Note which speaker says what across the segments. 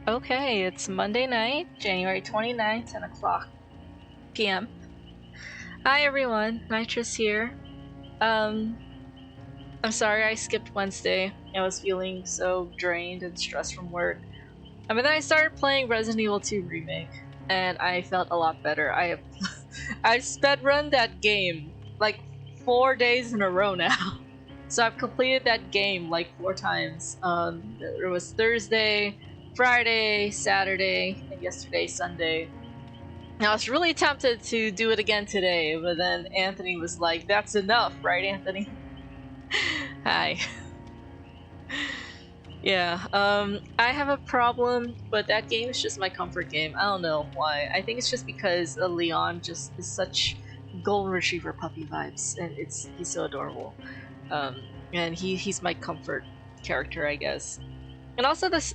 Speaker 1: Okay, it's Monday night, January 29th, 10 o'clock p.m. Hi everyone, Nitrous here. I'm sorry I skipped Wednesday. I was feeling so drained and stressed from work. But then I started playing Resident Evil 2 Remake, and I felt a lot better. I sped run that game like 4 days in a row now. So I've completed that game like 4 times. There was Thursday, Friday, Saturday, and yesterday, Sunday. And I was really tempted to do it again today, but then Anthony was like, "That's enough, right, Anthony?" Hi. Yeah, I have a problem, but that game is just my comfort game. I don't know why. I think it's just because Leon just is such golden retriever puppy vibes, and he's so adorable. And he's my comfort character, I guess. And also this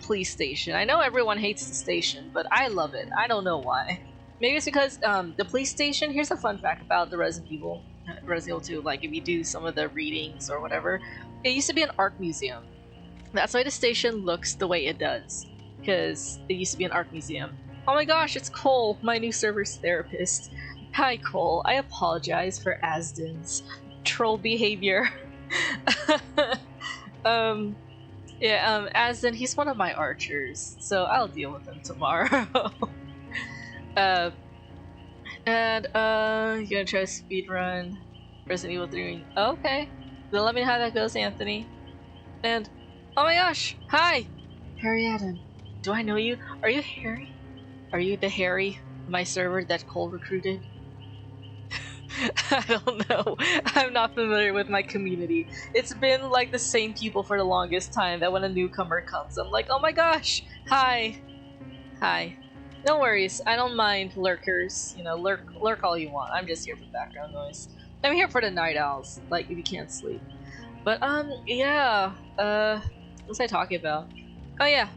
Speaker 1: police station. I know everyone hates the station, but I love it. I don't know why. Maybe it's because the police station. Here's a fun fact about the Resident Evil 2. Like if you do some of the readings or whatever, it used to be an art museum. That's why the station looks the way it does, because it used to be an art museum. Oh my gosh, it's Cole, my new server's therapist. Hi Cole, I apologize for Asden's troll behavior. Asden, he's one of my archers, so I'll deal with him tomorrow. You're gonna try to speedrun Resident Evil 3. Okay, then let me know how that goes, Anthony. And oh my gosh! Hi! Harry Adam. Do I know you? Are you Harry? Are you the Harry, my server that Cole recruited? I don't know. I'm not familiar with my community. It's been like the same people for the longest time that when a newcomer comes, I'm like, oh my gosh! Hi! Hi. No worries, I don't mind lurkers. You know, lurk all you want. I'm just here for background noise. I'm here for the night owls, like if you can't sleep. But yeah. What was I talking about? Oh yeah,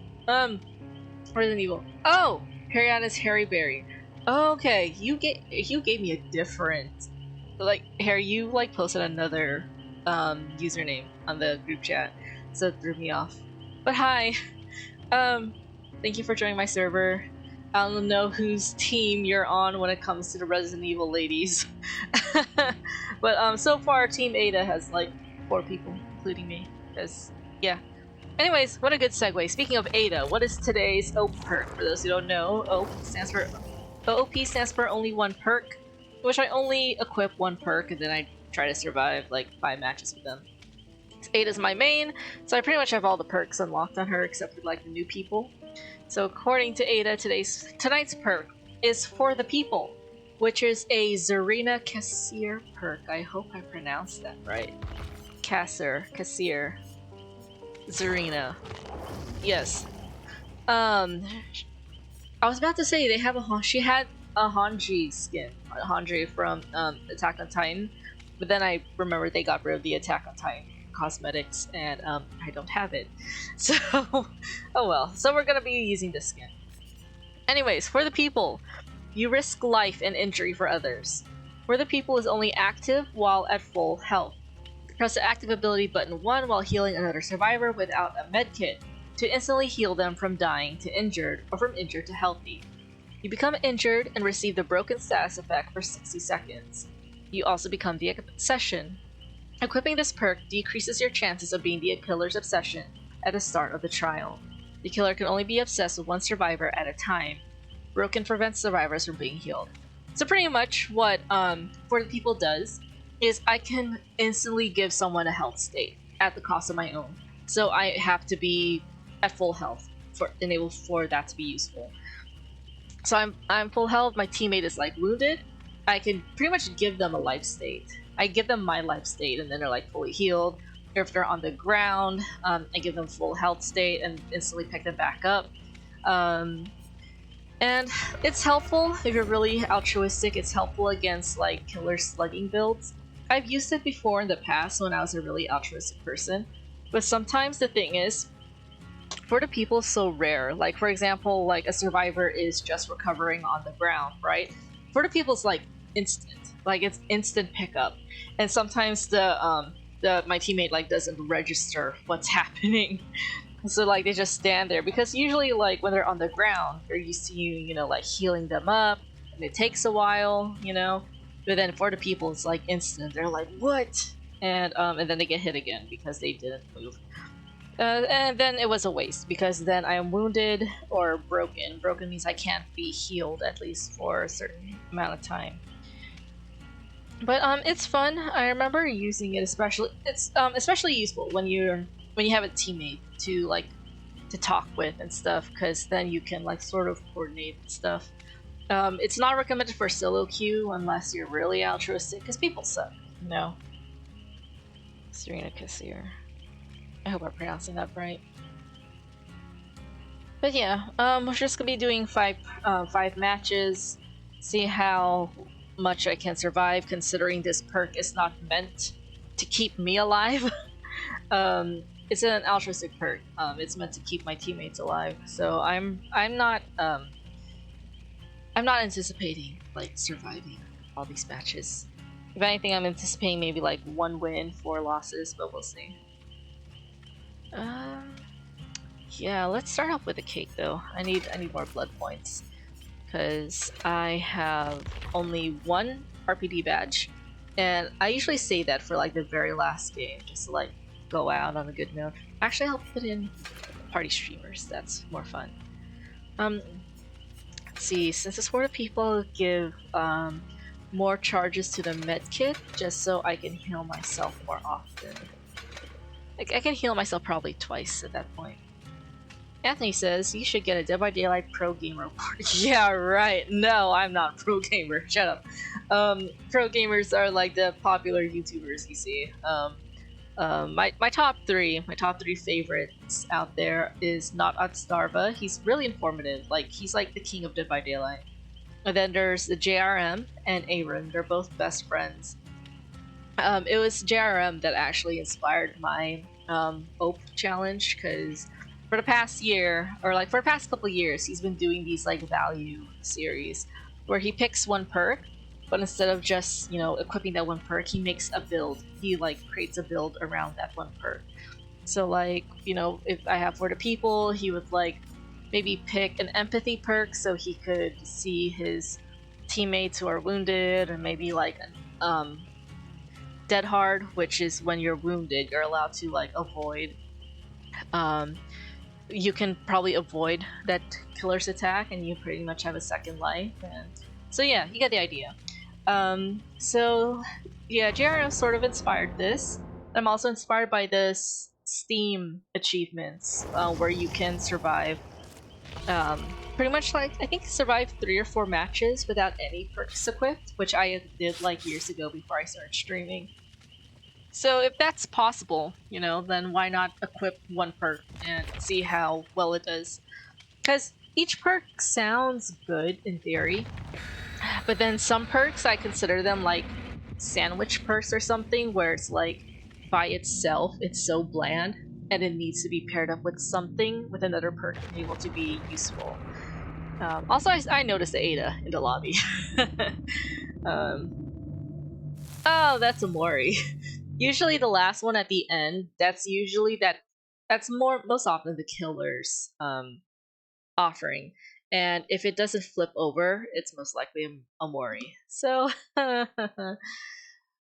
Speaker 1: Resident Evil. Oh, Harriana's Harry Berry. Okay, you gave me a different, like, Harry. You like posted another username on the group chat, so it threw me off. But hi, thank you for joining my server. I don't know whose team you're on when it comes to the Resident Evil ladies, but so far Team Ada has like 4 people, including me. Because yeah. Anyways, what a good segue. Speaking of Ada, what is today's OP perk? For those who don't know, OP stands for only one perk, which I only equip one perk and then I try to survive like 5 matches with them. Ada's my main, so I pretty much have all the perks unlocked on her except for like the new people. So according to Ada, tonight's perk is for the people, which is a Zarina Kassir perk. I hope I pronounced that right. Kassir. Zarina. Yes. I was about to say she had a Hanji skin. Hanji from Attack on Titan. But then I remembered they got rid of the Attack on Titan cosmetics and I don't have it. So oh well. So we're gonna be using this skin. Anyways, for the people, you risk life and injury for others. For the people is only active while at full health. Press the active ability button 1 while healing another survivor without a medkit to instantly heal them from dying to injured or from injured to healthy. You become injured and receive the broken status effect for 60 seconds. You also become the obsession. Equipping this perk decreases your chances of being the killer's obsession at the start of the trial. The killer can only be obsessed with one survivor at a time. Broken prevents survivors from being healed. So pretty much what For the People does is I can instantly give someone a health state at the cost of my own. So I have to be at full health for that to be useful. So I'm full health, my teammate is like wounded, I can pretty much give them a life state. I give them my life state and then they're like fully healed. Or if they're on the ground, I give them full health state and instantly pick them back up. And it's helpful if you're really altruistic. It's helpful against like killer slugging builds. I've used it before in the past when I was a really altruistic person, but sometimes the thing is, For the People is so rare. Like for example, like a survivor is just recovering on the ground, right? For the People is like instant, like it's instant pickup, and sometimes my teammate like doesn't register what's happening. So like they just stand there because usually like when they're on the ground, they're used to you know, like healing them up, and it takes a while, you know. But then for the people, it's like instant. They're like, "What?" And then they get hit again because they didn't move. And then it was a waste because then I am wounded or broken. Broken means I can't be healed at least for a certain amount of time. But it's fun. I remember using it especially. It's especially useful when you have a teammate to like to talk with and stuff, because then you can like sort of coordinate and stuff. It's not recommended for solo queue unless you're really altruistic, because people suck, you know. Serena Kassir. I hope I'm pronouncing that right. But yeah, we're just gonna be doing five matches. See how much I can survive, considering this perk is not meant to keep me alive. It's an altruistic perk. It's meant to keep my teammates alive. So I'm not anticipating like surviving all these matches. If anything, I'm anticipating maybe like 1 win, 4 losses, but we'll see. Yeah, let's start off with a cake though. I need more blood points because I have only 1 RPD badge, and I usually say that for like the very last game, just to like go out on a good note. Actually, I'll put in party streamers. That's more fun. Let's see. Since it's for the people, give more charges to the med kit just so I can heal myself more often. Like I can heal myself probably twice at that point. Anthony says you should get a Dead by Daylight pro gamer award. Yeah, right. No, I'm not pro gamer. Shut up. Pro gamers are like the popular YouTubers you see. My top three favorites out there is Not Atstarva. He's really informative. Like he's like the king of Dead by Daylight. And then there's the JRM and Aaron. They're both best friends. It was JRM that actually inspired my OPE challenge, because for the past year, or like for the past couple years, he's been doing these like value series where he picks 1 perk, but instead of just, you know, equipping that 1 perk, he makes a build. He like creates a build around that 1 perk. So like, you know, if I have for the people, he would like maybe pick an empathy perk so he could see his teammates who are wounded, and maybe like an dead hard, which is when you're wounded, you're allowed to like avoid you can probably avoid that killer's attack and you pretty much have a second life. And so yeah, you get the idea. So yeah, JRM sort of inspired this. I'm also inspired by this Steam achievements where you can survive pretty much like, I think, survive 3 or 4 matches without any perks equipped, which I did like years ago before I started streaming. So if that's possible, you know, then why not equip 1 perk and see how well it does? Because each perk sounds good in theory, but then some perks, I consider them like sandwich perks or something, where it's like by itself it's so bland and it needs to be paired up with something, with another perk to be able to be useful. Also, I noticed the Ada in the lobby. Oh, that's a Mori. Usually the last one at the end, that's most often the killer's offering. And if it doesn't flip over, it's most likely a Mori. So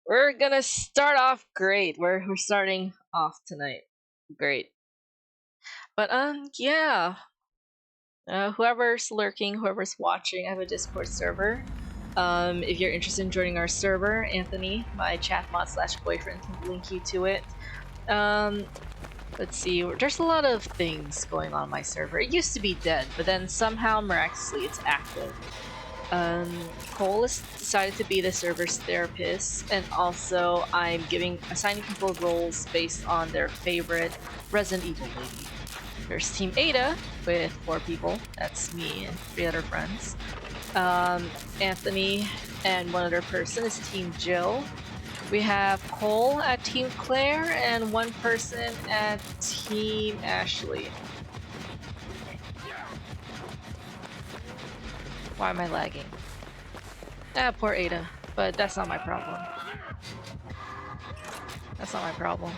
Speaker 1: we're gonna start off great. We're starting off tonight. Great. But yeah. Whoever's lurking, whoever's watching, I have a Discord server. If you're interested in joining our server, Anthony, my chatmod/boyfriend, can link you to it. Let's see, there's a lot of things going on my server. It used to be dead, but then somehow miraculously it's active. Cole has decided to be the server's therapist, and also I'm assigning people roles based on their favorite Resident Evil lady. There's Team Ada with 4 people. That's me and 3 other friends. Anthony and 1 other person is Team Jill. We have Cole at Team Claire and 1 person at Team Ashley. Why am I lagging? Ah, poor Ada. But that's not my problem. That's not my problem.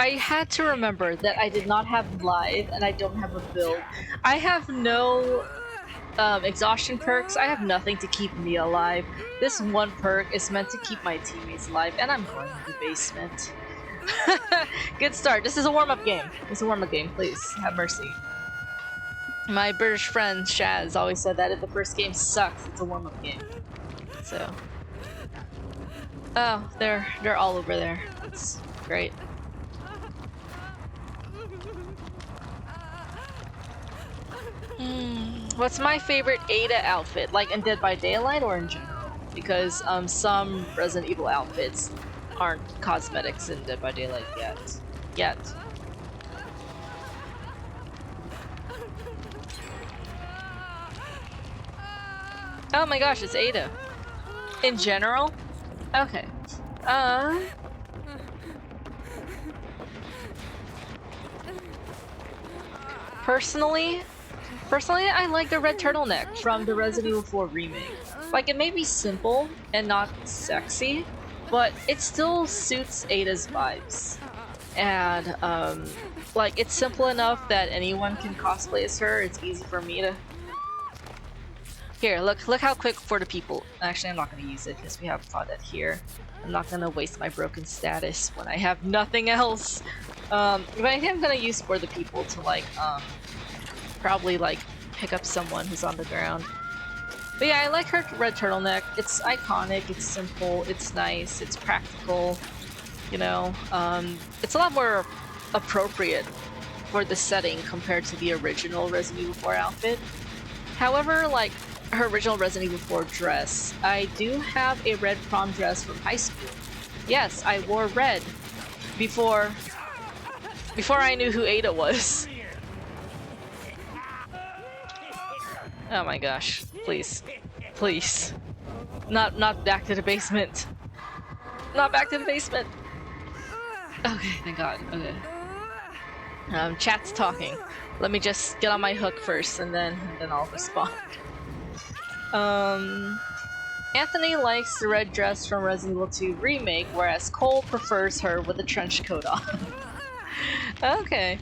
Speaker 1: I had to remember that I did not have live and I don't have a build. I have no exhaustion perks. I have nothing to keep me alive. This one perk is meant to keep my teammates alive, and I'm going to the basement. Good start. This is a warm-up game. It's a warm-up game. Please have mercy. My British friend Shaz always said that if the first game sucks, it's a warm-up game. So, oh, they're all over there. It's great. What's my favorite Ada outfit? Like in Dead by Daylight or in general? Because some Resident Evil outfits aren't cosmetics in Dead by Daylight yet. Oh my gosh, it's Ada. In general? Okay. Personally, I like the red turtleneck from the Resident Evil 4 remake. Like, it may be simple and not sexy, but it still suits Ada's vibes. And, like, it's simple enough that anyone can cosplay as her. It's easy for me to... Here, look how quick for the people. Actually, I'm not gonna use it because we have Claudette here. I'm not gonna waste my broken status when I have nothing else. But I think I'm gonna use for the people to, like, probably like pick up someone who's on the ground. But yeah, I like her red turtleneck. It's iconic, it's simple, it's nice, it's practical, you know. It's a lot more appropriate for the setting compared to the original Resident Evil 4 outfit. However, like her original Resident Evil 4 dress, I do have a red prom dress from high school. Yes, I wore red before I knew who Ada was. Oh my gosh, please. Please. Not back to the basement. Not back to the basement! Okay, thank god, okay. Chat's talking. Let me just get on my hook first and then I'll respond. Anthony likes the red dress from Resident Evil 2 Remake, whereas Cole prefers her with a trench coat on. Okay.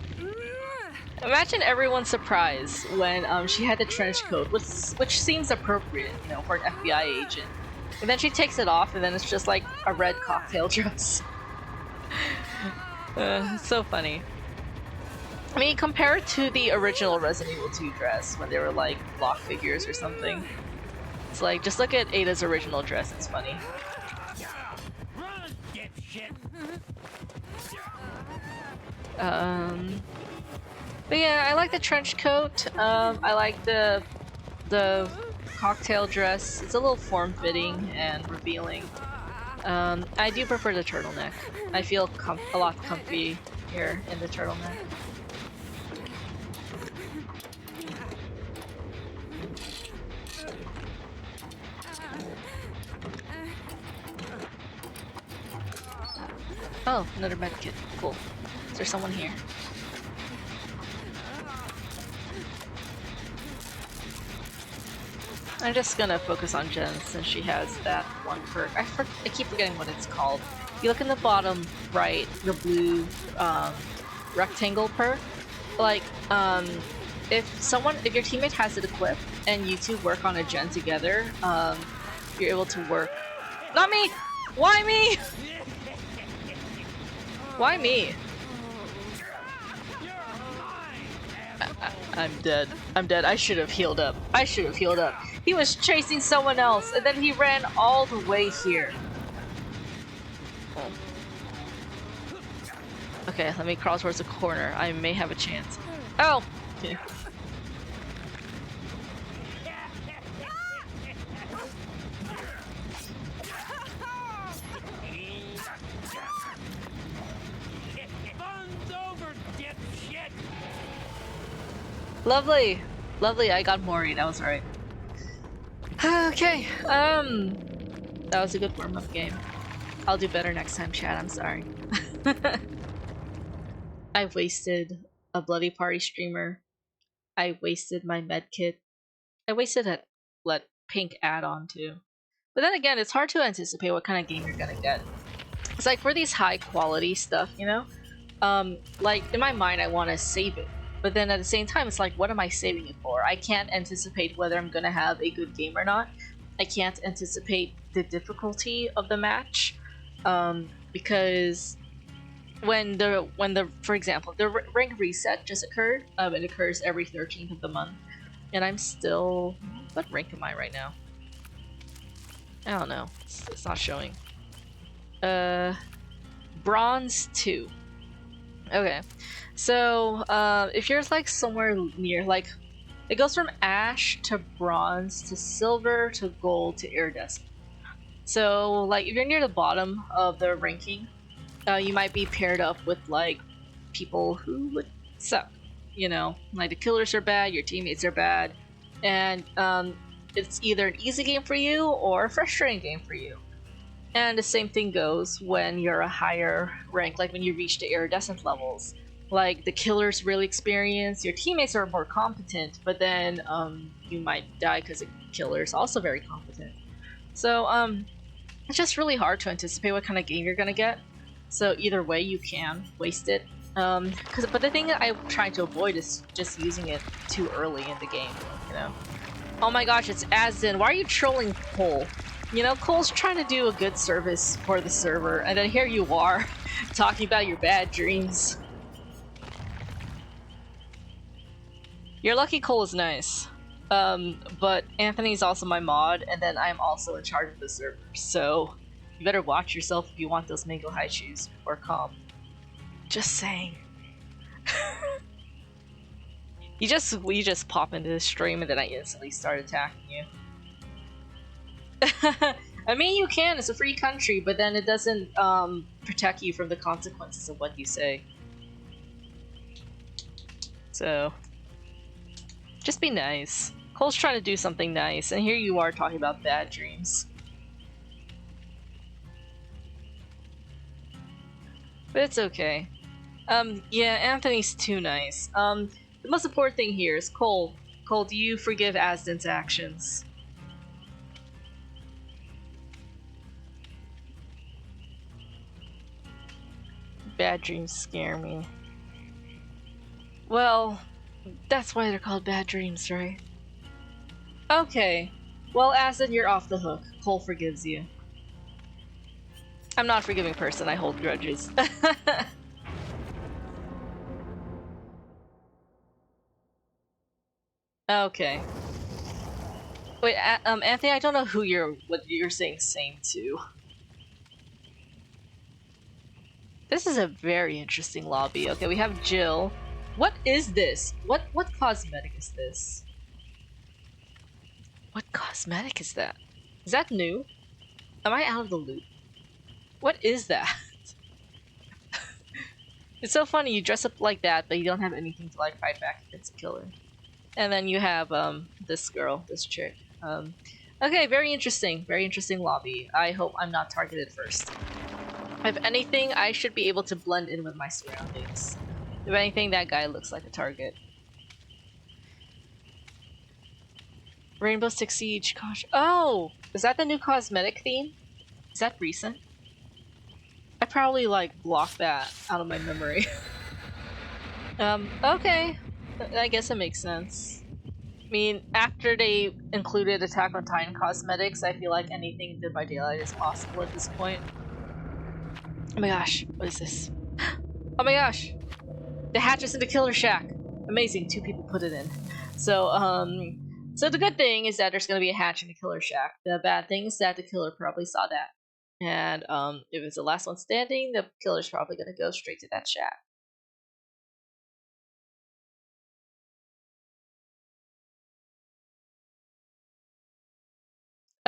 Speaker 1: Imagine everyone's surprise when she had the trench coat, which seems appropriate, you know, for an FBI agent. And then she takes it off, and then it's just like a red cocktail dress. It's so funny. I mean, compare it to the original Resident Evil 2 dress when they were like block figures or something. It's like, just look at Ada's original dress, it's funny. But yeah, I like the trench coat. I like the cocktail dress. It's a little form-fitting and revealing. I do prefer the turtleneck. I feel a lot comfy here in the turtleneck. Oh, another medkit. Cool. Is there someone here? I'm just gonna focus on Jen since she has that one perk. I keep forgetting what it's called. You look in the bottom right, the blue rectangle perk. Like, if your teammate has it equipped and you two work on a Jen together, you're able to work. Not me! Why me? Why me? I'm dead. I'm dead. I should have healed up. I should have healed up. He was chasing someone else, and then he ran all the way here. Oh. Okay, let me crawl towards the corner. I may have a chance. Oh! Okay. Lovely! Lovely, I got Mori, that was right. Okay, that was a good warm-up game. I'll do better next time, chat, I'm sorry. I wasted a bloody party streamer. I wasted my med kit. I wasted a pink add-on too. But then again, it's hard to anticipate what kind of game you're gonna get. It's like for these high quality stuff, you know? Like in my mind I want to save it. But then at the same time it's like, what am I saving it for? I can't anticipate whether I'm gonna have a good game or not. I can't anticipate the difficulty of the match. Because when the for example, the rank reset just occurred, it occurs every 13th of the month. And I'm still, what rank am I right now? I don't know. It's not showing. Bronze 2. Okay. So, if you're like somewhere near, like, it goes from ash to bronze to silver to gold to iridescent. So, like, if you're near the bottom of the ranking, you might be paired up with like people who would suck. You know, like the killers are bad, your teammates are bad, and it's either an easy game for you or a frustrating game for you. And the same thing goes when you're a higher rank, like when you reach the iridescent levels. Like the killer's really experienced, your teammates are more competent, but then you might die because the killer's also very competent. So it's just really hard to anticipate what kind of game you're gonna get. So either way, you can waste it. But the thing that I'm trying to avoid is just using it too early in the game, you know? Oh my gosh, it's Asden. Why are you trolling Cole? You know, Cole's trying to do a good service for the server, and then here you are, talking about your bad dreams. You're lucky Cole is nice. But Anthony's also my mod, and then I'm also in charge of the server, so you better watch yourself if you want those mango high shoes or calm. Just saying. you just pop into the stream and then I instantly start attacking you. I mean, you can, it's a free country, but then it doesn't protect you from the consequences of what you say. So, just be nice. Cole's trying to do something nice, and here you are talking about bad dreams. But it's okay. Yeah, Anthony's too nice. The most important thing here is Cole. Cole, do you forgive Asden's actions? Bad dreams scare me. Well, that's why they're called bad dreams, right? Okay. Well, Asden, you're off the hook. Cole forgives you. I'm not a forgiving person, I hold grudges. Okay. Wait, Anthony, I don't know what you're saying same to. This is a very interesting lobby. Okay, we have Jill. What is this? What cosmetic is this? What cosmetic is that? Is that new? Am I out of the loop? What is that? It's so funny, you dress up like that, but you don't have anything to like fight back against a killer. And then you have this girl, this chick. Okay, very interesting lobby. I hope I'm not targeted first. If anything, I should be able to blend in with my surroundings. If anything, that guy looks like a target. Rainbow Six Siege, gosh. Oh! Is that the new cosmetic theme? Is that recent? I probably like blocked that out of my memory. Okay. I guess it makes sense. I mean, after they included Attack on Titan cosmetics, I feel like anything in Dead by Daylight is possible at this point. Oh my gosh, what is this? Oh my gosh! The hatch is in the killer shack! Amazing, 2 people put it in. So, so the good thing is that there's gonna be a hatch in the killer shack. The bad thing is that the killer probably saw that. And, if it's the last one standing, the killer's probably gonna go straight to that shack.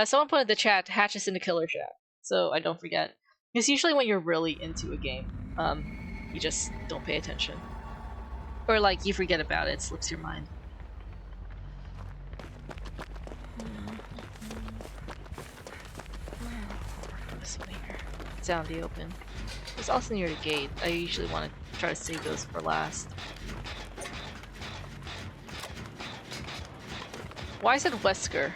Speaker 1: Someone put in the chat, hatches in the killer shack, so I don't forget. Because usually when you're really into a game, you just don't pay attention. Or like, you forget about it, slips your mind. This one here. It's out in the open. It's also near the gate. I usually want to try to save those for last. Why is it Wesker?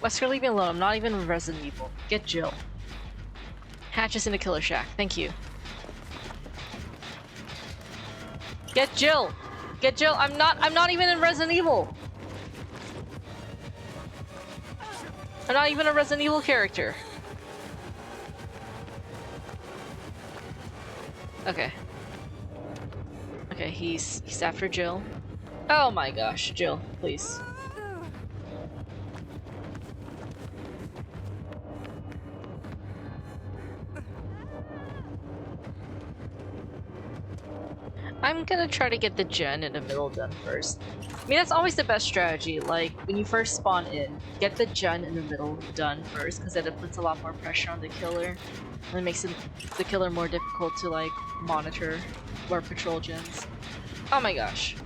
Speaker 1: Wesker, leave me alone. I'm not even Resident Evil. Get Jill. Hatch is in the killer shack. Thank you. Get Jill! Get Jill! I'm not even in Resident Evil! I'm not even a Resident Evil character. Okay. Okay, he's after Jill. Oh my gosh, Jill, please. I'm gonna try to get the gen in the middle done first. I mean, that's always the best strategy. Like, when you first spawn in, get the gen in the middle done first, because then it puts a lot more pressure on the killer. And it makes the killer more difficult to, like, monitor or patrol gens. Oh my gosh.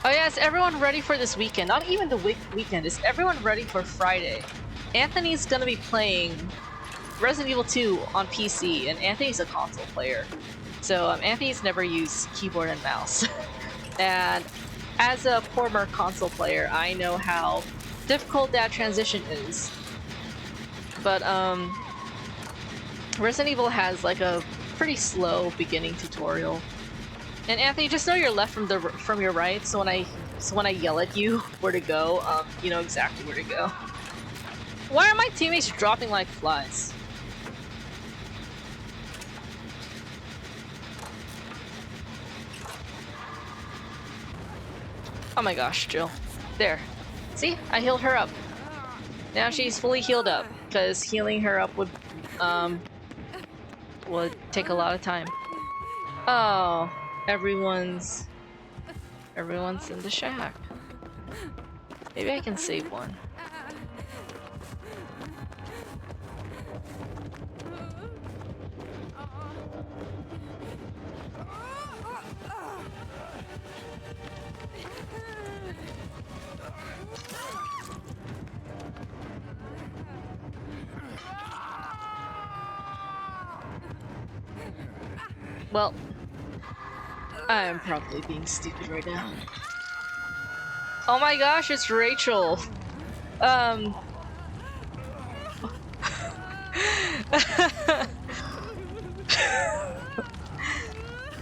Speaker 1: Oh yeah, is everyone ready for this weekend? Not even the weekend, is everyone ready for Friday? Anthony's gonna be playing Resident Evil 2 on PC, and Anthony's a console player. So Anthony's never used keyboard and mouse. And as a former console player, I know how difficult that transition is. But Resident Evil has like a pretty slow beginning tutorial. And Anthony, just know your left from your right, so when I yell at you where to go, you know exactly where to go. Why are my teammates dropping like flies? Oh my gosh, Jill. There. See? I healed her up. Now she's fully healed up, because healing her up would take a lot of time. Oh, everyone's in the shack. Maybe I can save one. Well, I am probably being stupid right now. Oh my gosh, it's Rachel!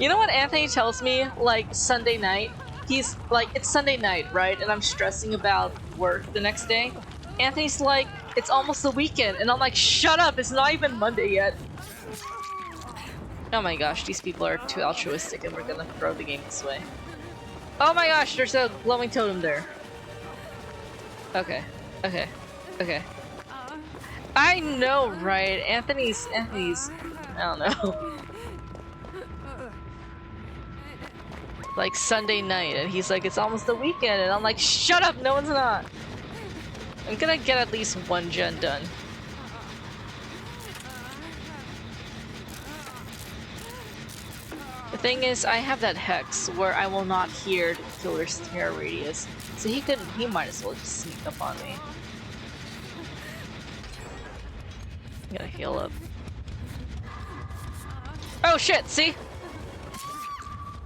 Speaker 1: You know what Anthony tells me, like, Sunday night? He's like, it's Sunday night, right? And I'm stressing about work the next day. Anthony's like, it's almost the weekend, and I'm like, shut up, it's not even Monday yet. Oh my gosh, these people are too altruistic and we're gonna throw the game this way. Oh my gosh, there's a glowing totem there. Okay, okay, okay. I know, right? Anthony's, I don't know. Like Sunday night, and he's like, it's almost the weekend, and I'm like, shut up, no one's not. I'm gonna get at least one gen done. The thing is, I have that hex where I will not hear the killer's terror radius, so he might as well just sneak up on me. I gotta heal up. Oh shit, see?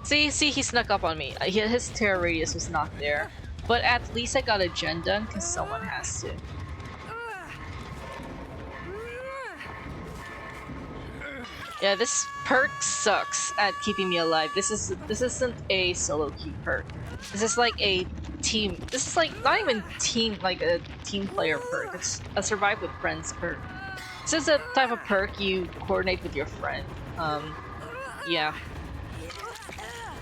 Speaker 1: See, he snuck up on me. His terror radius was not there, but at least I got a gen done because someone has to. Yeah, this perk sucks at keeping me alive. This isn't a solo queue perk. This is like a team. This is like not even team, like a team player perk. It's a survive with friends perk. This is a type of perk you coordinate with your friend. Yeah.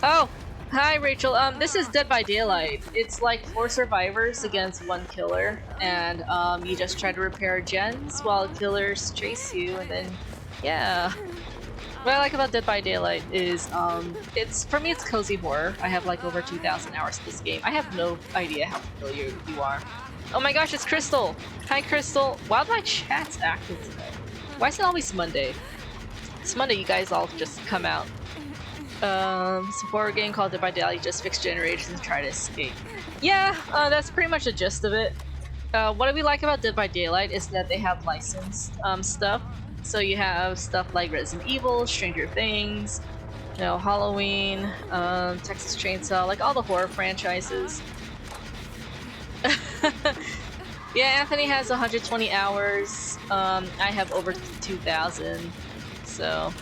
Speaker 1: Oh, hi Rachel. This is Dead by Daylight. It's like 4 survivors against 1 killer, and you just try to repair gens while killers chase you, and then yeah. What I like about Dead by Daylight is, for me it's cozy horror. I have like over 2,000 hours of this game. I have no idea how familiar you are. Oh my gosh, it's Crystal! Hi Crystal! Why are my chats active today? Why is it always Monday? It's Monday, you guys all just come out. It's a horror game called Dead by Daylight. You just fix generators and try to escape. Yeah, that's pretty much the gist of it. What we like about Dead by Daylight is that they have licensed stuff. So you have stuff like Resident Evil, Stranger Things, you know, Halloween, Texas Chainsaw, like all the horror franchises. Yeah, Anthony has 120 hours. I have over 2,000. So,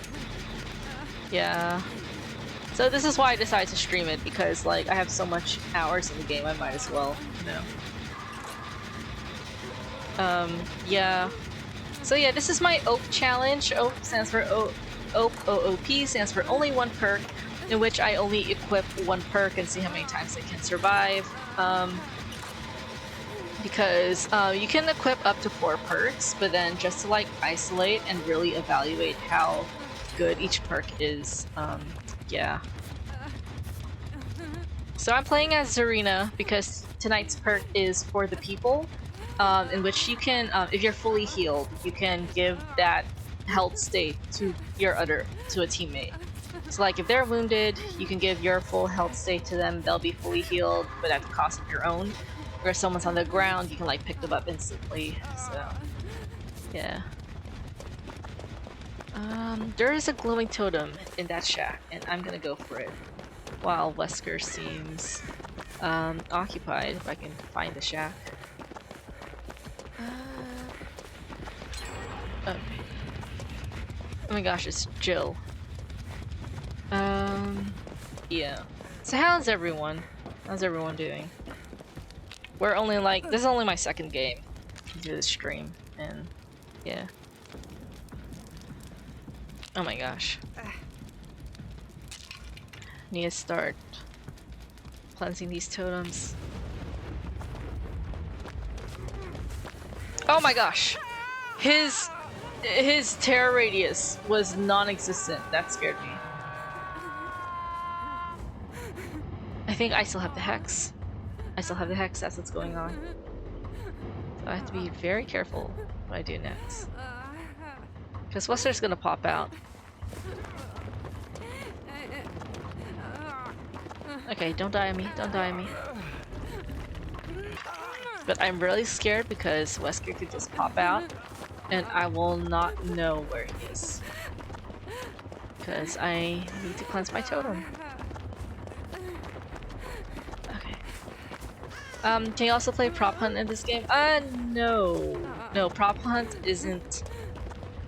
Speaker 1: yeah. So this is why I decided to stream it, because like I have so much hours in the game, I might as well, you know. Yeah. So yeah, this is my OP challenge. OP stands for OOP stands for only one perk, in which I only equip one perk and see how many times I can survive. Because you can equip up to 4 perks, but then just to like isolate and really evaluate how good each perk is, yeah. So I'm playing as Zarina because tonight's perk is for the people, in which you can, if you're fully healed, you can give that health state to a teammate. So like if they're wounded, you can give your full health state to them, they'll be fully healed, but at the cost of your own. Or if someone's on the ground, you can like pick them up instantly, so yeah. There is a glowing totem in that shack, and I'm gonna go for it. While Wesker seems occupied, if I can find the shack. Okay. Oh my gosh, it's Jill. Yeah. So how's everyone? How's everyone doing? We're only like, this is only my second game into the stream, and yeah. Oh my gosh. Need to start cleansing these totems. Oh my gosh! His terror radius was non-existent. That scared me. I think I still have the hex. That's what's going on. So I have to be very careful what I do next. Because Wesker's gonna pop out. Okay, don't die on me, But I'm really scared because Wesker could just pop out and I will not know where he is. Because I need to cleanse my totem. Can you also play Prop Hunt in this game? No. No, Prop Hunt isn't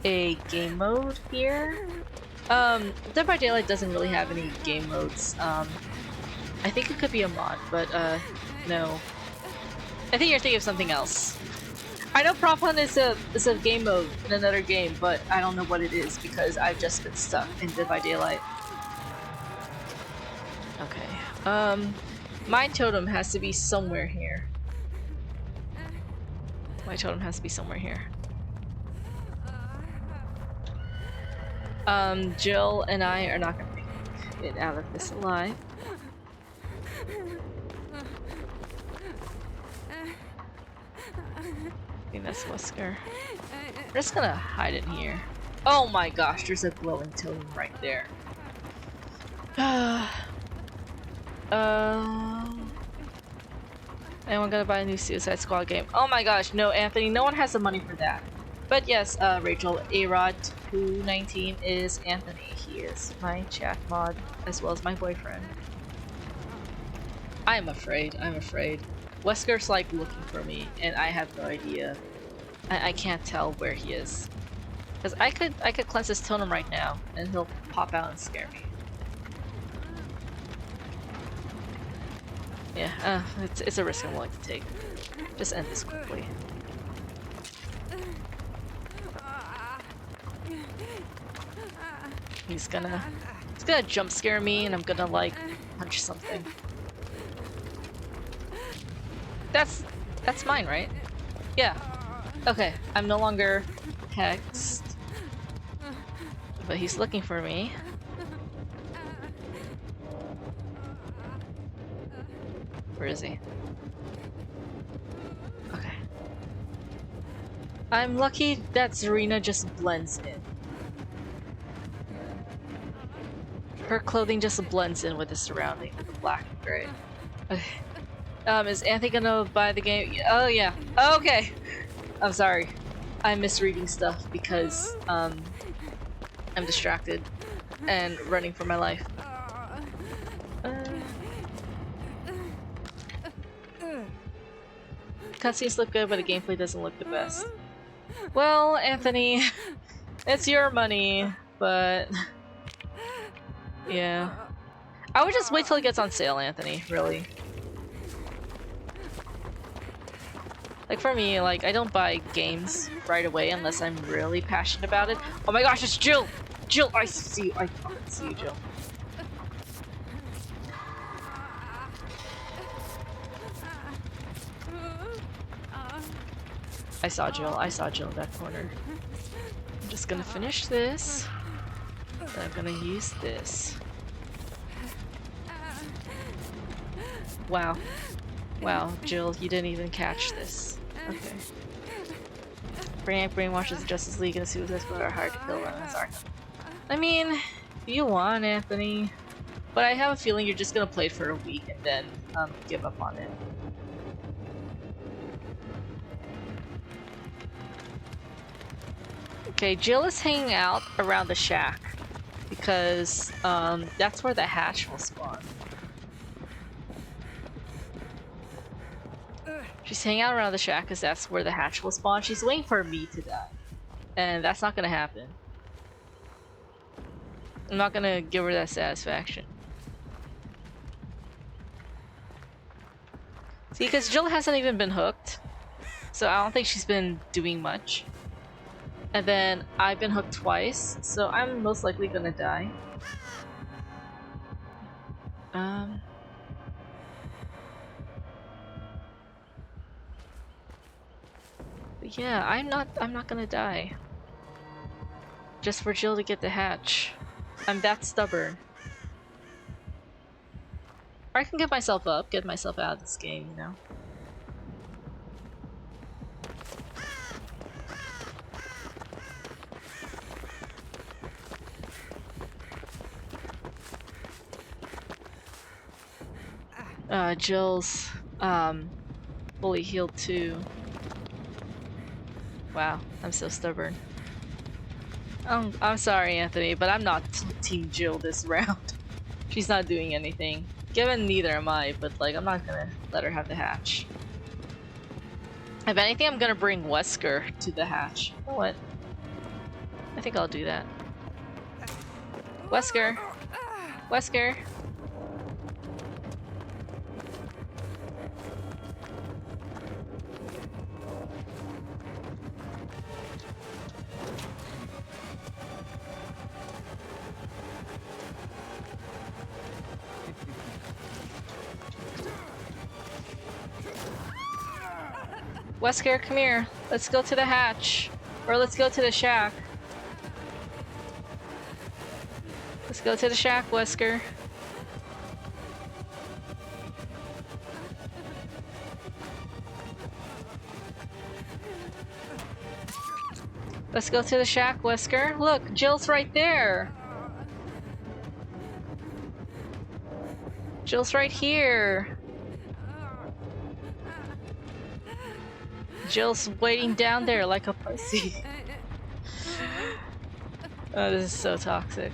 Speaker 1: a game mode here. Dead by Daylight doesn't really have any game modes. I think it could be a mod, but no. I think you're thinking of something else. I know Prop Hunt is a game mode in another game, but I don't know what it is because I've just been stuck in Dead by Daylight. Okay. My totem has to be somewhere here. Jill and I are not gonna make it out of this alive. I think that's Wesker. We're just gonna hide it here. Oh my gosh, there's a glowing totem right there. Anyone gonna buy a new Suicide Squad game? Oh my gosh, no, Anthony, no one has the money for that. But yes, Rachel, A-Rod219 is Anthony. He is my chat mod, as well as my boyfriend. I'm afraid. Wesker's like looking for me, and I have no idea. I can't tell where he is. Because I could cleanse his totem right now, and he'll pop out and scare me. Yeah, it's a risk I'm willing to take. Just end this quickly. He's gonna jump scare me, and I'm gonna like punch something. That's mine, right? Yeah. Okay, I'm no longer hexed, but he's looking for me. Where is he? Okay. I'm lucky that Zarina just blends in. Her clothing just blends in with the surrounding, with the black and gray. Okay. Is Anthony gonna buy the game? Oh yeah. Okay. I'm sorry. I'm misreading stuff because I'm distracted and running for my life. Cutscenes look good, but the gameplay doesn't look the best. Well, Anthony, it's your money, but yeah. I would just wait till it gets on sale, Anthony, really. Like for me, like I don't buy games right away unless I'm really passionate about it. Oh my gosh, it's Jill! Jill, I see you. I fucking see you, Jill. I saw Jill in that corner. I'm just gonna finish this. And I'm gonna use this. Wow. Wow, Jill, you didn't even catch this. Okay. Brainiac brainwashes the Justice League and the Suicide Squad are hard to kill them as Arkham. I mean, if you want, Anthony. But I have a feeling you're just gonna play it for a week and then give up on it. Okay, Jill is hanging out around the shack because that's where the hatch will spawn. She's hanging out around the shack because that's where the hatch will spawn. She's waiting for me to die. And that's not gonna happen. I'm not gonna give her that satisfaction. See, because Jill hasn't even been hooked. So I don't think she's been doing much. And then I've been hooked twice, so I'm most likely gonna die. But yeah, I'm not gonna die. Just for Jill to get the hatch. I'm that stubborn. Or I can get myself up, get myself out of this game, you know? Jill's fully healed too. Wow, I'm so stubborn. I'm sorry, Anthony, but I'm not Team Jill this round. She's not doing anything. Given neither am I, but like I'm not gonna let her have the hatch. If anything, I'm gonna bring Wesker to the hatch. You know what? I think I'll do that. Wesker! Wesker! Wesker, come here. Let's go to the hatch. Or let's go to the shack. Let's go to the shack, Wesker. Let's go to the shack, Wesker. Look, Jill's right there. Jill's right here. Jill's waiting down there like a pussy. Oh, this is so toxic.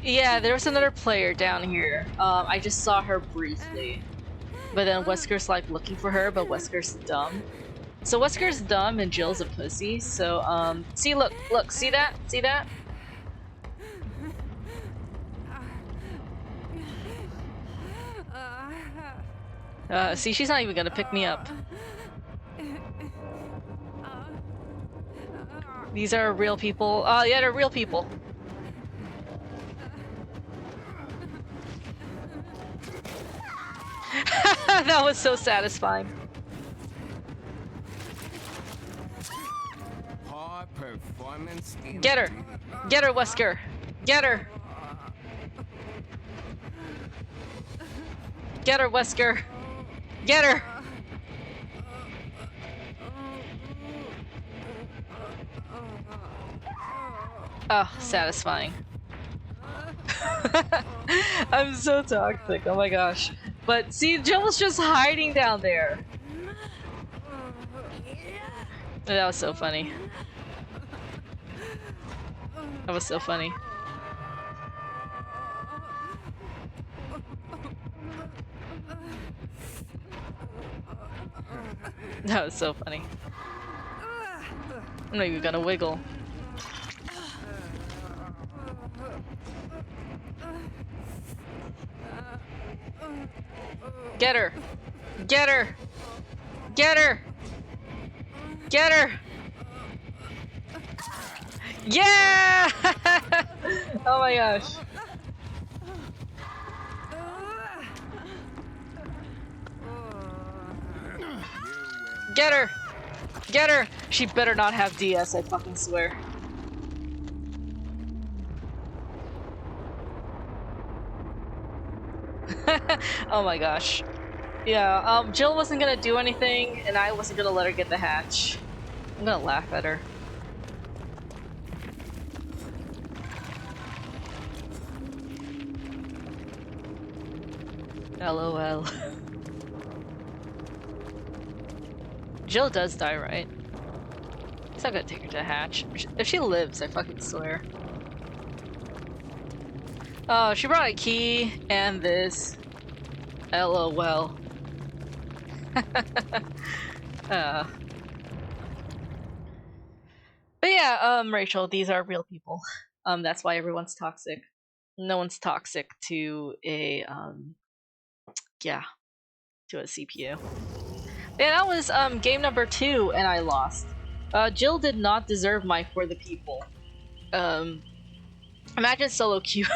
Speaker 1: Yeah, there was another player down here. I just saw her briefly. But then Wesker's like looking for her, but Wesker's dumb. So Wesker's dumb and Jill's a pussy, so see, look, see that? See that? See, she's not even gonna pick me up. These are real people. Oh, yeah, they're real people. That was so satisfying. Get her! Get her, Wesker! Get her! Get her, Wesker! Get her! Oh, satisfying. I'm so toxic, oh my gosh. But see, Jill was just hiding down there. That was so funny. That was so funny. That was so funny. I'm not even gonna wiggle. Get her! Get her! Get her! Get her! Yeah! Oh my gosh. Get her! Get her! She better not have DS, I fucking swear. Oh my gosh. Yeah, Jill wasn't gonna do anything, and I wasn't gonna let her get the hatch. I'm gonna laugh at her. LOL. Jill does die, right? It's not gonna take her to the hatch. If she lives, I fucking swear. Oh, she brought a key and this. LOL. But yeah, Rachel, these are real people. That's why everyone's toxic. No one's toxic to a, yeah, to a CPU. Yeah, that was, game number 2, and I lost. Jill did not deserve my For the People. Imagine solo queuing.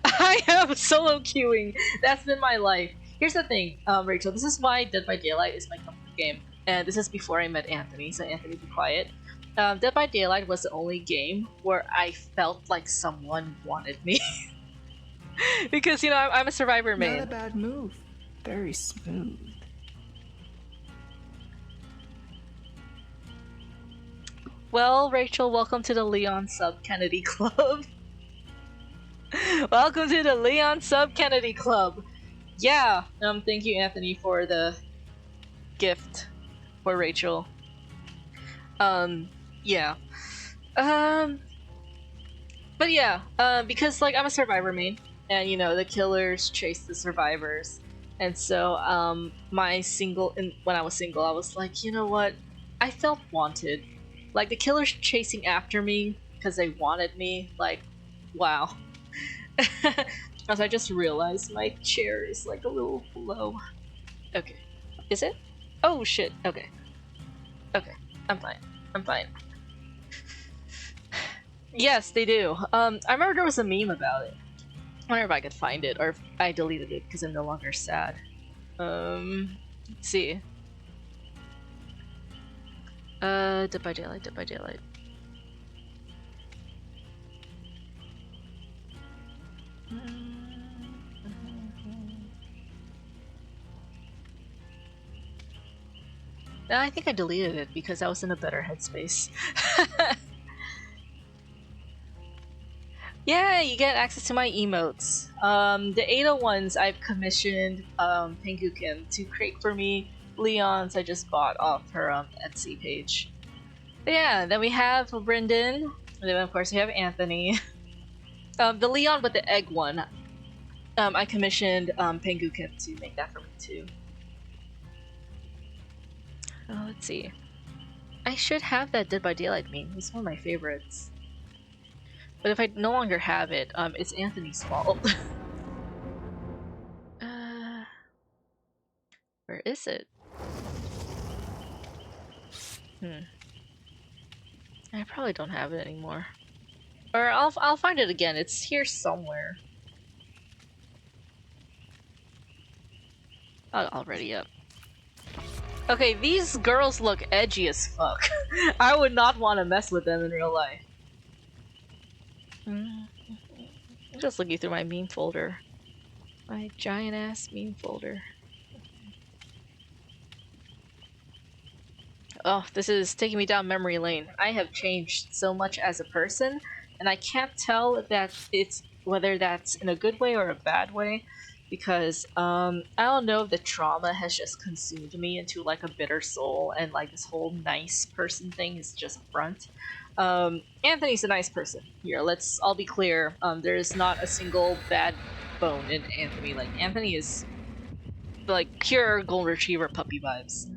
Speaker 1: I am solo queuing. That's been my life. Here's the thing, Rachel, this is why Dead by Daylight is my comfort game. And this is before I met Anthony, so Anthony, be quiet. Dead by Daylight was the only game where I felt like someone wanted me. Because, you know, I'm a survivor main.
Speaker 2: Not a bad move. Very smooth.
Speaker 1: Well, Rachel, welcome to the Leon Sub Kennedy Club. Welcome to the Leon Sub Kennedy Club. Yeah, thank you, Anthony, for the gift for Rachel. Yeah. But yeah, because, like, I'm a survivor main, and, you know, the killers chase the survivors. And so, when I was single, I was like, you know what? I felt wanted. Like, the killers chasing after me because they wanted me, like, wow. As I just realized my chair is, like, a little low. Okay. Is it? Oh, shit. Okay. Okay. I'm fine. I'm fine. Yes, they do. I remember there was a meme about it. I wonder if I could find it, or if I deleted it because I'm no longer sad. Let's see. Dead by Daylight, Dead by Daylight. I think I deleted it because I was in a better headspace. Yeah, you get access to my emotes. The 801s I've commissioned Pengu Kim to create for me. Leon's I just bought off her Etsy page. But yeah, then we have Brendan, and then of course we have Anthony. The Leon with the egg one, I commissioned Pengu Kim to make that for me too. Oh, let's see. I should have that Dead by Daylight meme. It's one of my favorites. But if I no longer have it, it's Anthony's fault. Where is it? I probably don't have it anymore. Or I'll find it again. It's here somewhere. Oh, already up. Okay, these girls look edgy as fuck. I would not want to mess with them in real life. I'm just looking through my meme folder. My giant ass meme folder. Oh, this is taking me down memory lane. I have changed so much as a person and I can't tell if whether that's in a good way or a bad way, because I don't know if the trauma has just consumed me into like a bitter soul, and like this whole nice person thing is just a front. Anthony's a nice person. Here, let's all be clear. There's not a single bad bone in Anthony. Like Anthony is like pure golden retriever puppy vibes.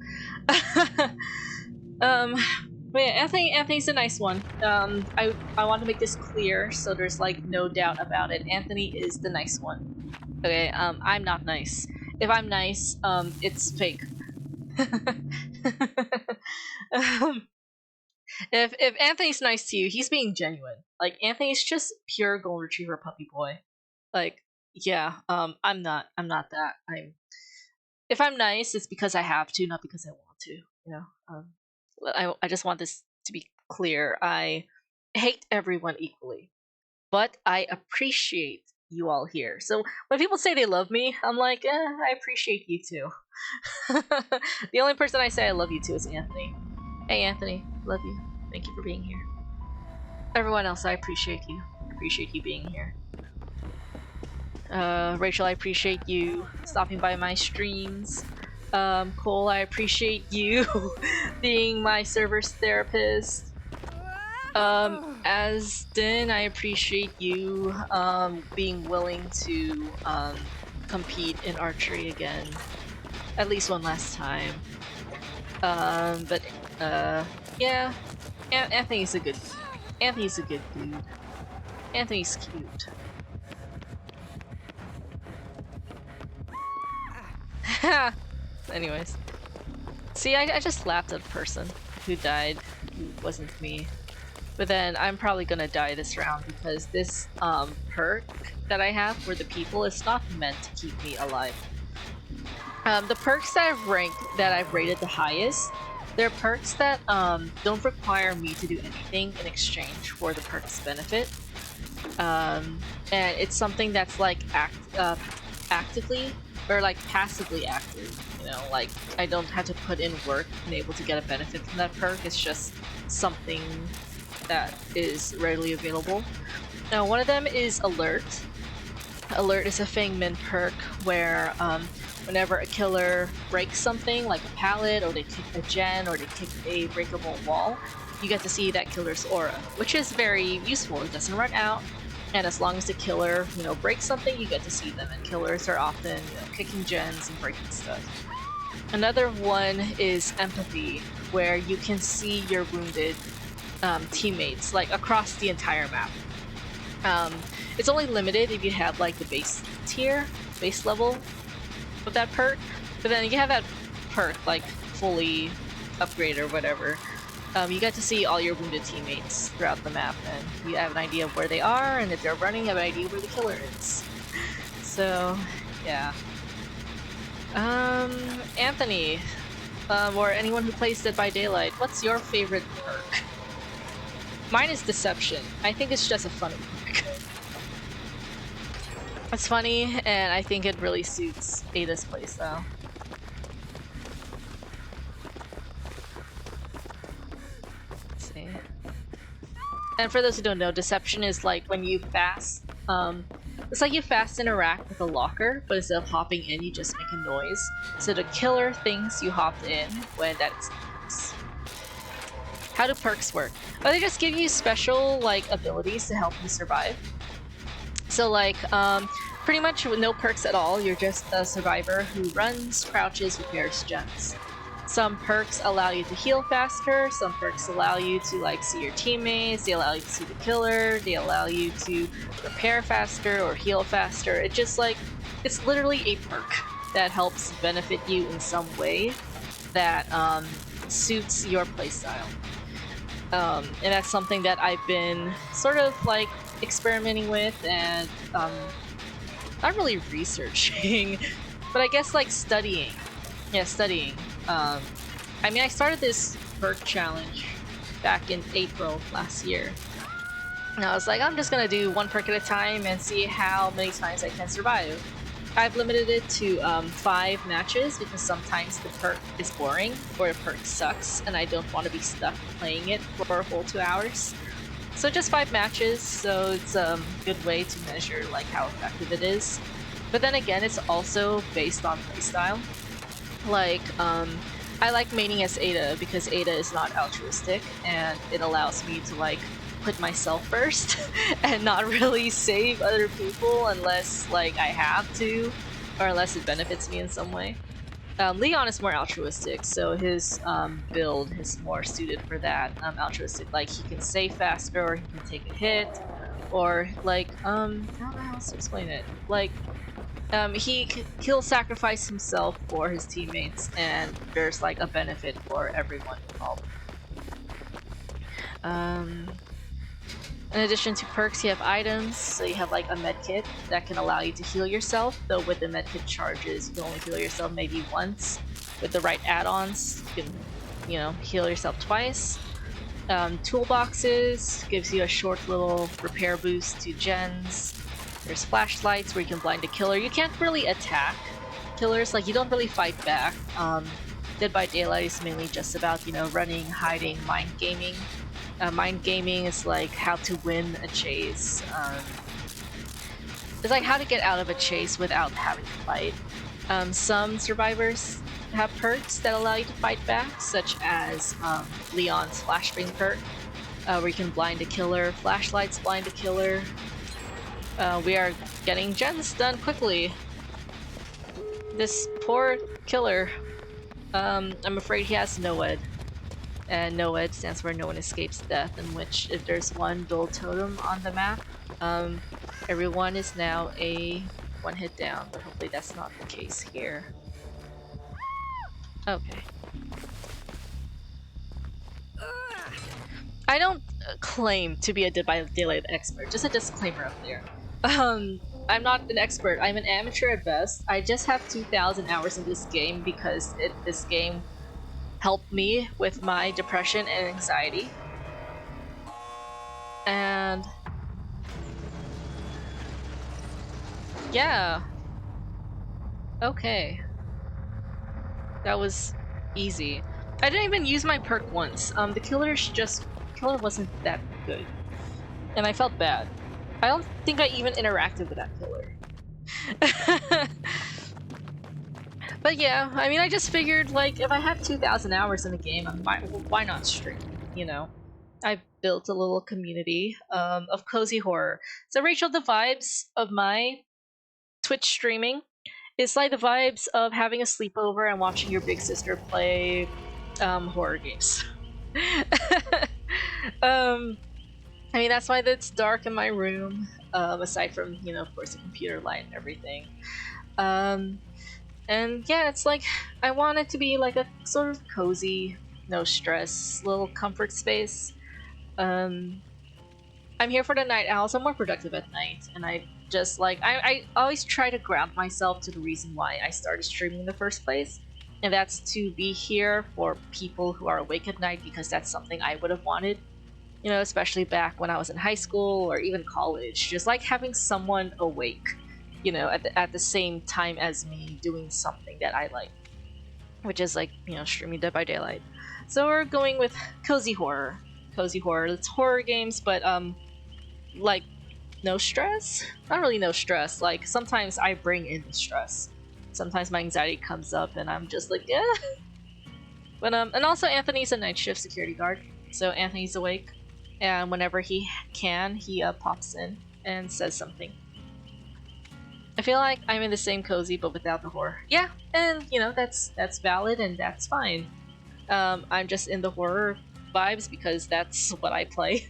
Speaker 1: But yeah, Anthony's a nice one. I want to make this clear so there's like no doubt about it. Anthony is the nice one. Okay, I'm not nice. If I'm nice, it's fake. If Anthony's nice to you, he's being genuine. Like Anthony's just pure golden retriever puppy boy. Like, yeah, I'm not that. If I'm nice, it's because I have to, not because I want to. You know, I just want this to be clear. I hate everyone equally, but I appreciate you all here. So when people say they love me, I'm like, I appreciate you too. The only person I say I love you to is Anthony. Hey Anthony, love you. Thank you for being here. Everyone else, I appreciate you. I appreciate you being here. Rachel, I appreciate you stopping by my streams. Cole, I appreciate you being my server's therapist. Asden, I appreciate you being willing to compete in archery again, at least one last time. But yeah, Anthony's a good dude. Anthony's cute. Anyways, see, I just laughed at a person who died who wasn't me. But then I'm probably gonna die this round because this perk that I have for the people is not meant to keep me alive. The perks that I've rated the highest, they're perks that don't require me to do anything in exchange for the perk's benefit. And it's something that's like actively or like passively active. You know, like I don't have to put in work and able to get a benefit from that perk. It's just something that is readily available. Now, one of them is Alert. Alert is a Feng Min perk where whenever a killer breaks something like a pallet, or they kick a gen, or they kick a breakable wall, you get to see that killer's aura, which is very useful. It doesn't run out, and as long as the killer, breaks something, you get to see them. And killers are often, kicking gens and breaking stuff. Another one is Empathy, where you can see your wounded teammates like across the entire map. It's only limited if you have like the base level with that perk, but then you have that perk like fully upgraded or whatever. You get to see all your wounded teammates throughout the map, and you have an idea of where they are, and if they're running, you have an idea where the killer is. So, yeah. Anthony, or anyone who plays Dead by Daylight, what's your favorite perk? Mine is Deception. I think it's just a funny perk. It's funny, and I think it really suits Ada's playstyle. Let's see. And for those who don't know, Deception is like when you fast, it's like you fast interact with a locker, but instead of hopping in, you just make a noise. So the killer thinks you hopped in when that's the case. How do perks work? Oh, they just give you special like abilities to help you survive. So like, pretty much with no perks at all, you're just a survivor who runs, crouches, repairs gens. Some perks allow you to heal faster, some perks allow you to like see your teammates, they allow you to see the killer, they allow you to repair faster or heal faster. It's just like, it's literally a perk that helps benefit you in some way that suits your playstyle. And that's something that I've been sort of like experimenting with and not really researching, but I guess like studying. Yeah, studying. I mean, I started this perk challenge back in April last year. And I was like, I'm just gonna do one perk at a time and see how many times I can survive. I've limited it to 5 matches because sometimes the perk is boring or the perk sucks and I don't want to be stuck playing it for a whole 2 hours. So just 5 matches, so it's a good way to measure like how effective it is. But then again, it's also based on playstyle. Like, I like maining as Ada because Ada is not altruistic, and it allows me to like put myself first and not really save other people unless like I have to, or unless it benefits me in some way. Leon is more altruistic, so his build is more suited for that. Altruistic, like he can save faster, or he can take a hit, or like I don't know how else to explain it. Like he'll sacrifice himself for his teammates, and there's like a benefit for everyone involved. In addition to perks, you have items, so you have like a medkit that can allow you to heal yourself, though with the medkit charges, you can only heal yourself maybe once. With the right add-ons, you can, you know, heal yourself twice. Toolboxes gives you a short little repair boost to gens. There's flashlights where you can blind a killer. You can't really attack killers, like you don't really fight back. Dead by Daylight is mainly just about, you know, running, hiding, mind gaming. Mind gaming is like how to win a chase. It's like how to get out of a chase without having to fight. Some survivors have perks that allow you to fight back, such as Leon's Flashbang perk, where you can blind a killer, flashlights blind a killer. We are getting gens done quickly. This poor killer, I'm afraid he has NOED. And NOED stands for No One Escapes Death, in which if there's one dual totem on the map, everyone is now a one-hit down, but hopefully that's not the case here. Okay. I don't claim to be a Dead by Daylight expert, just a disclaimer up there. I'm not an expert, I'm an amateur at best. I just have 2,000 hours in this game because this game helped me with my depression and anxiety. And yeah. Okay. That was easy. I didn't even use my perk once. The killer wasn't that good. And I felt bad. I don't think I even interacted with that killer. But yeah, I mean, I just figured, like, if I have 2,000 hours in a game, why not stream, you know? I've built a little community of cozy horror. So Rachel, the vibes of my Twitch streaming is like the vibes of having a sleepover and watching your big sister play horror games. I mean, that's why it's dark in my room, aside from, you know, of course, the computer light and everything. And yeah, it's like, I want it to be like a sort of cozy, no stress, little comfort space. I'm here for the night owls. I'm more productive at night, and I just like, I always try to ground myself to the reason why I started streaming in the first place, and that's to be here for people who are awake at night, because that's something I would have wanted, you know, especially back when I was in high school or even college, just like having someone awake, you know, at the same time as me doing something that I like, which is like, you know, streaming Dead by Daylight. So we're going with cozy horror. Cozy horror, it's horror games, but like no stress? Not really no stress, like sometimes I bring in the stress. Sometimes my anxiety comes up and I'm just like, yeah. But and also Anthony's a night shift security guard, so Anthony's awake, and whenever he can, he pops in and says something. I feel like I'm in the same cozy but without the horror. Yeah, and you know, that's valid and that's fine. I'm just in the horror vibes because that's what I play.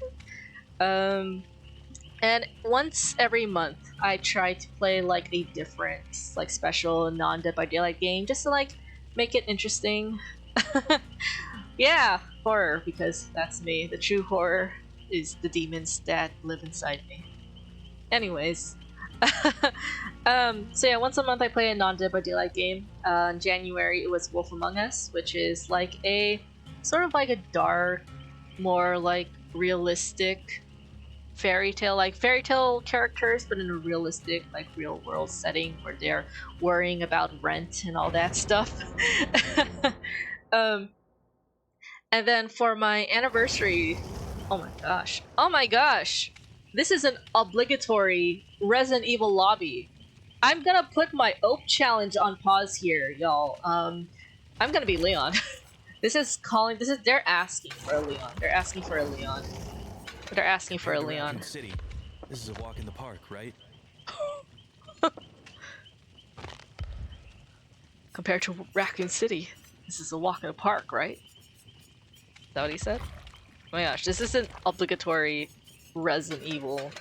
Speaker 1: And once every month I try to play like a different, like special non-Dead by Daylight game just to like make it interesting. Yeah, horror, because that's me. The true horror is the demons that live inside me. Anyways. So yeah, once a month I play a non-Dead by Daylight game. In January it was Wolf Among Us, which is like a sort of like a dark, more like realistic fairy tale, like fairy tale characters, but in a realistic, like real world setting where they're worrying about rent and all that stuff. And then for my anniversary Oh my gosh. Oh my gosh! This is an obligatory Resident Evil lobby. I'm gonna put my Oak challenge on pause here, y'all. I'm gonna be Leon. They're asking for a Leon. They're asking for a Leon. They're asking for a Leon.
Speaker 3: Raccoon City. This is a walk in the park, right?
Speaker 1: Compared to Raccoon City, this is a walk in the park, right? Is that what he said? Oh my gosh, this is an obligatory Resident Evil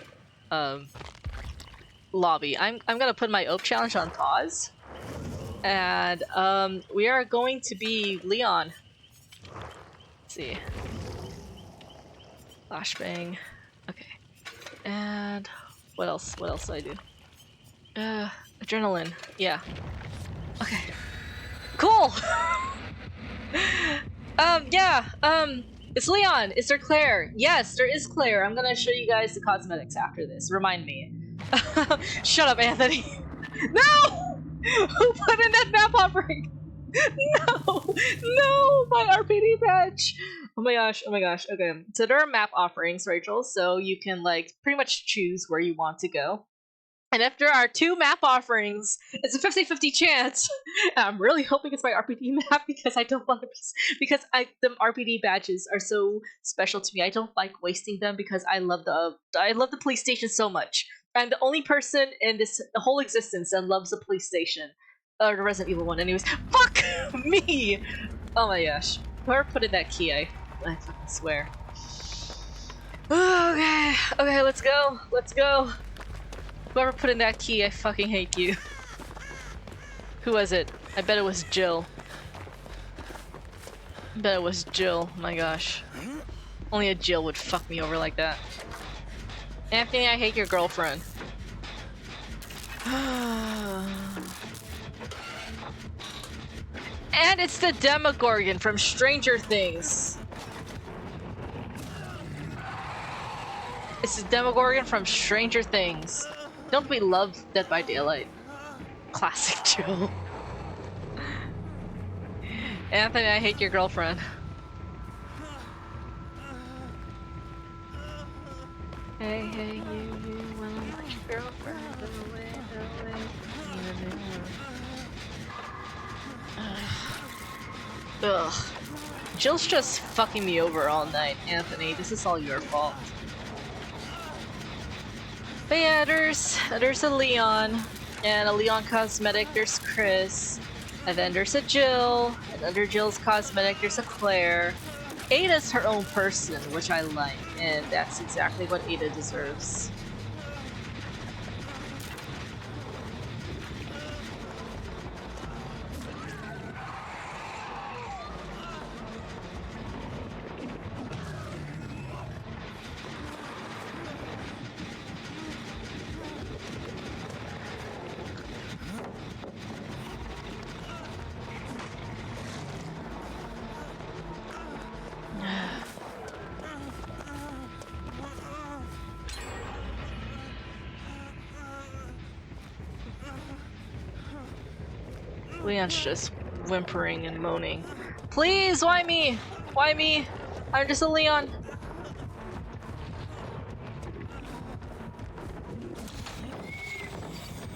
Speaker 1: lobby. I'm gonna put my Oak challenge on pause. And we are going to be Leon. Let's see. Flashbang. Okay. And what else? What else do I do? Adrenaline. Yeah. Okay. Cool! It's Leon! Is there Claire? Yes, there is Claire. I'm gonna show you guys the cosmetics after this. Remind me. Shut up, Anthony! No! Who put in that map offering? No! No! My RPD badge! Oh my gosh, oh my gosh. Okay, so there are map offerings, Rachel, so you can, like, pretty much choose where you want to go. And if there are 2 map offerings, it's a 50-50 chance. I'm really hoping it's my RPD map because I don't want to because the RPD badges are so special to me. I don't like wasting them because I love the police station so much. I'm the only person in this whole existence that loves the police station. Or the Resident Evil one, anyways. Fuck me! Oh my gosh. Whoever put in that key, I fucking swear. Okay, let's go. Let's go. Whoever put in that key, I fucking hate you. Who was it? I bet it was Jill. I bet it was Jill. My gosh. Only a Jill would fuck me over like that. Anthony, I hate your girlfriend. And it's the Demogorgon from Stranger Things. It's the Demogorgon from Stranger Things. Don't we love Dead by Daylight? Classic Jill. Anthony, I hate your girlfriend. Hey, you wanna let your girlfriend go away, Ugh. Jill's just fucking me over all night, Anthony. This is all your fault. But yeah, there's a Leon, and a Leon cosmetic, there's Chris, and then there's a Jill, and under Jill's cosmetic there's a Claire. Ada's her own person, which I like, and that's exactly what Ada deserves. Leon's just whimpering and moaning. Please, why me? Why me? I'm just a Leon.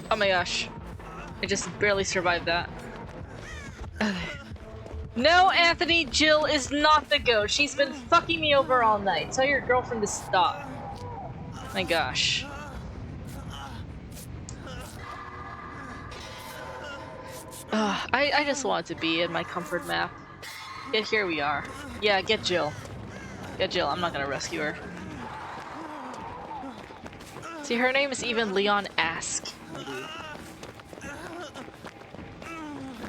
Speaker 1: Oh my gosh. I just barely survived that. Okay. No, Anthony, Jill is not the goat. She's been fucking me over all night. Tell your girlfriend to stop. My gosh. I just want to be in my comfort map. Yet here we are. Yeah, get Jill. Get Jill, I'm not gonna rescue her. See, her name is even Leon Ask.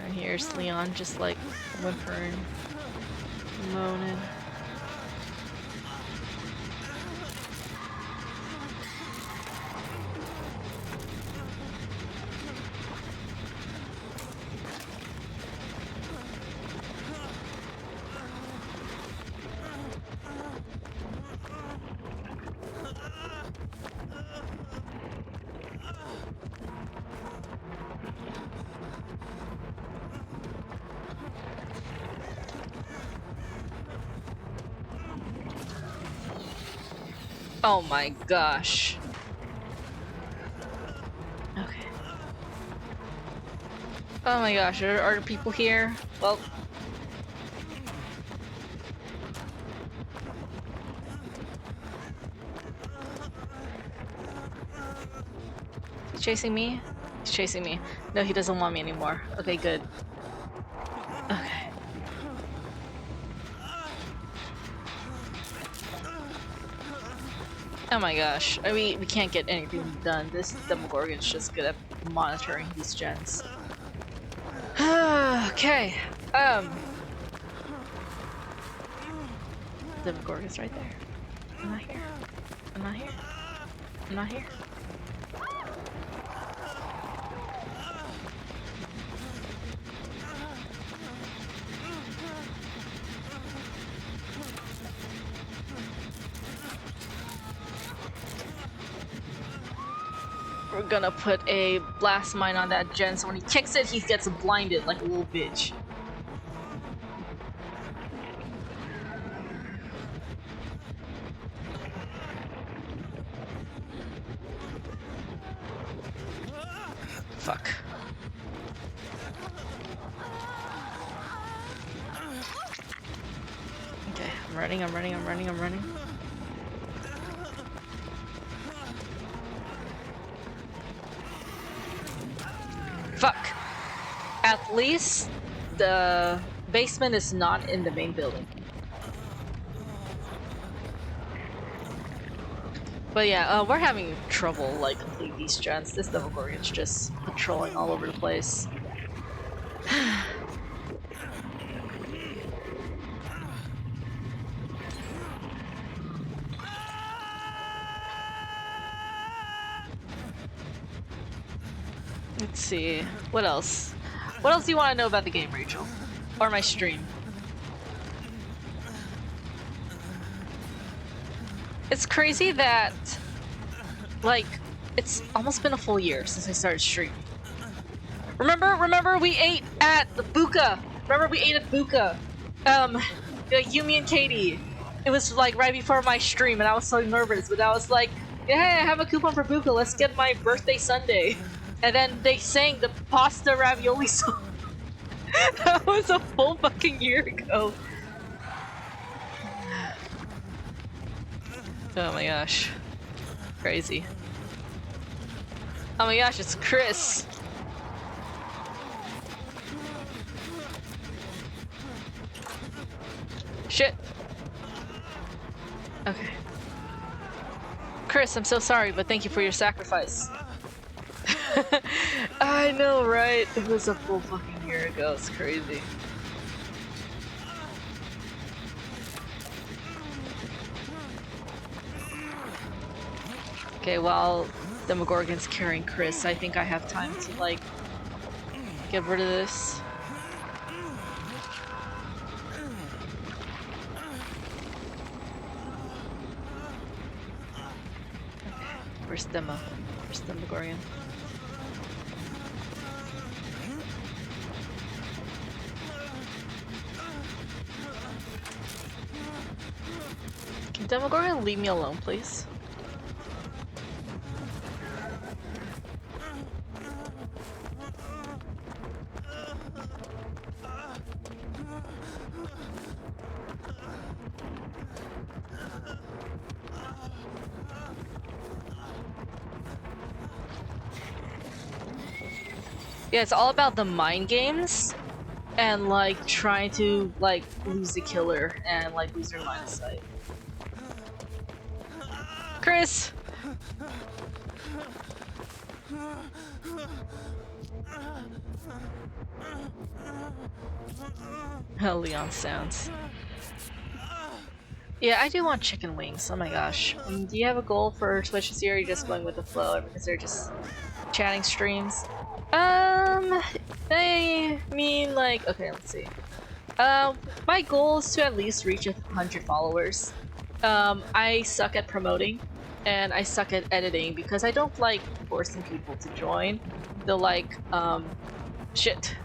Speaker 1: And here's Leon just like whimpering, moaning. Oh my gosh. Okay. Oh my gosh, are there people here? Well... He's chasing me? He's chasing me. No, he doesn't want me anymore. Okay, good. Okay. Oh my gosh. I mean, we can't get anything done. This Demogorgon's just good at monitoring these gens. Okay. Demogorgon's right there. I'm not here. I'm not here. I'm not here. We're gonna put a blast mine on that gen so when he kicks it, he gets blinded like a little bitch. Fuck. Okay, I'm running. Fuck. At least the basement is not in the main building. But yeah, we're having trouble like completing these gens. This Demogorgon's just patrolling all over the place. Let's see. What else? What else do you want to know about the game, Rachel? Or my stream? It's crazy that, like, it's almost been a full year since I started streaming. Remember we ate at the Buka. Remember we ate at Buka. Yumi and Katie. It was like right before my stream, and I was so nervous. But I was like, "Hey, I have a coupon for Buka. Let's get my birthday sundae." And then they sang the pasta ravioli song. That was a full fucking year ago. Oh my gosh. Crazy. Oh my gosh, it's Chris. Shit. Okay. Chris, I'm so sorry, but thank you for your sacrifice. I know, right? It was a full fucking year ago. It's crazy. Okay, while Demogorgon's carrying Chris, I think I have time to, like, get rid of this. Okay, where's Demo? Where's Demogorgon? Can Demogorgon leave me alone, please? Yeah, it's all about the mind games and like trying to like lose the killer and like lose their line of sight. Chris! How Leon sounds. Yeah, I do want chicken wings. Oh my gosh. Do you have a goal for Twitch this year? Or are you just going with the flow because they're just chatting streams? I mean, like, okay, let's see. My goal is to at least reach 100 followers. I suck at promoting, and I suck at editing because I don't like forcing people to join. They'll like, shit.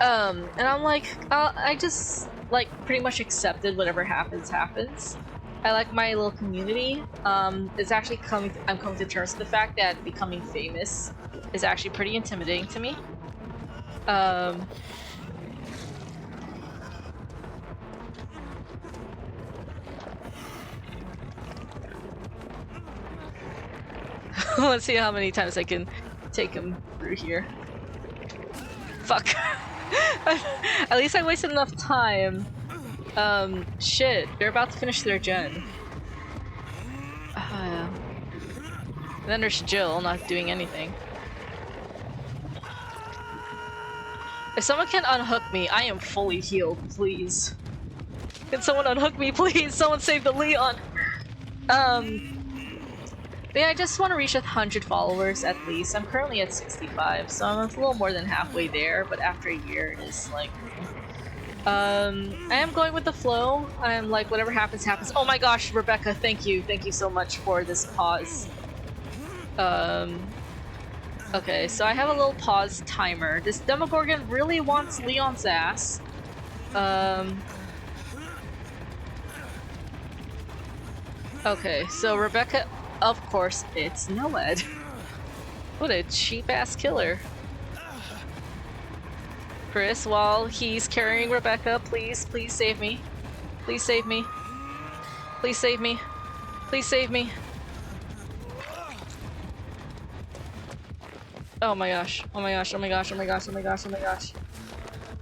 Speaker 1: And I'm like, I just, like, pretty much accepted whatever happens, happens. I like my little community. It's actually I'm coming to terms with the fact that becoming famous is actually pretty intimidating to me. Let's see how many times I can take him through here. Fuck. At least I wasted enough time. Shit. They're about to finish their gen. And then there's Jill not doing anything. If someone can unhook me, I am fully healed, please. Can someone unhook me, please? Someone save the Leon! But yeah, I just want to reach 100 followers at least. I'm currently at 65, so I'm a little more than halfway there, but after a year, it's like... I am going with the flow. I'm like, whatever happens, happens. Oh my gosh, Rebecca, thank you. Thank you so much for this pause. Okay, so I have a little pause timer. This Demogorgon really wants Leon's ass. Okay, so Rebecca... Of course, it's Noed. What a cheap-ass killer. Chris, while he's carrying Rebecca, please save me. Please save me. Please save me. Please save me. Oh my gosh. Oh my gosh. Oh my gosh. Oh my gosh. Oh my gosh. Oh my gosh.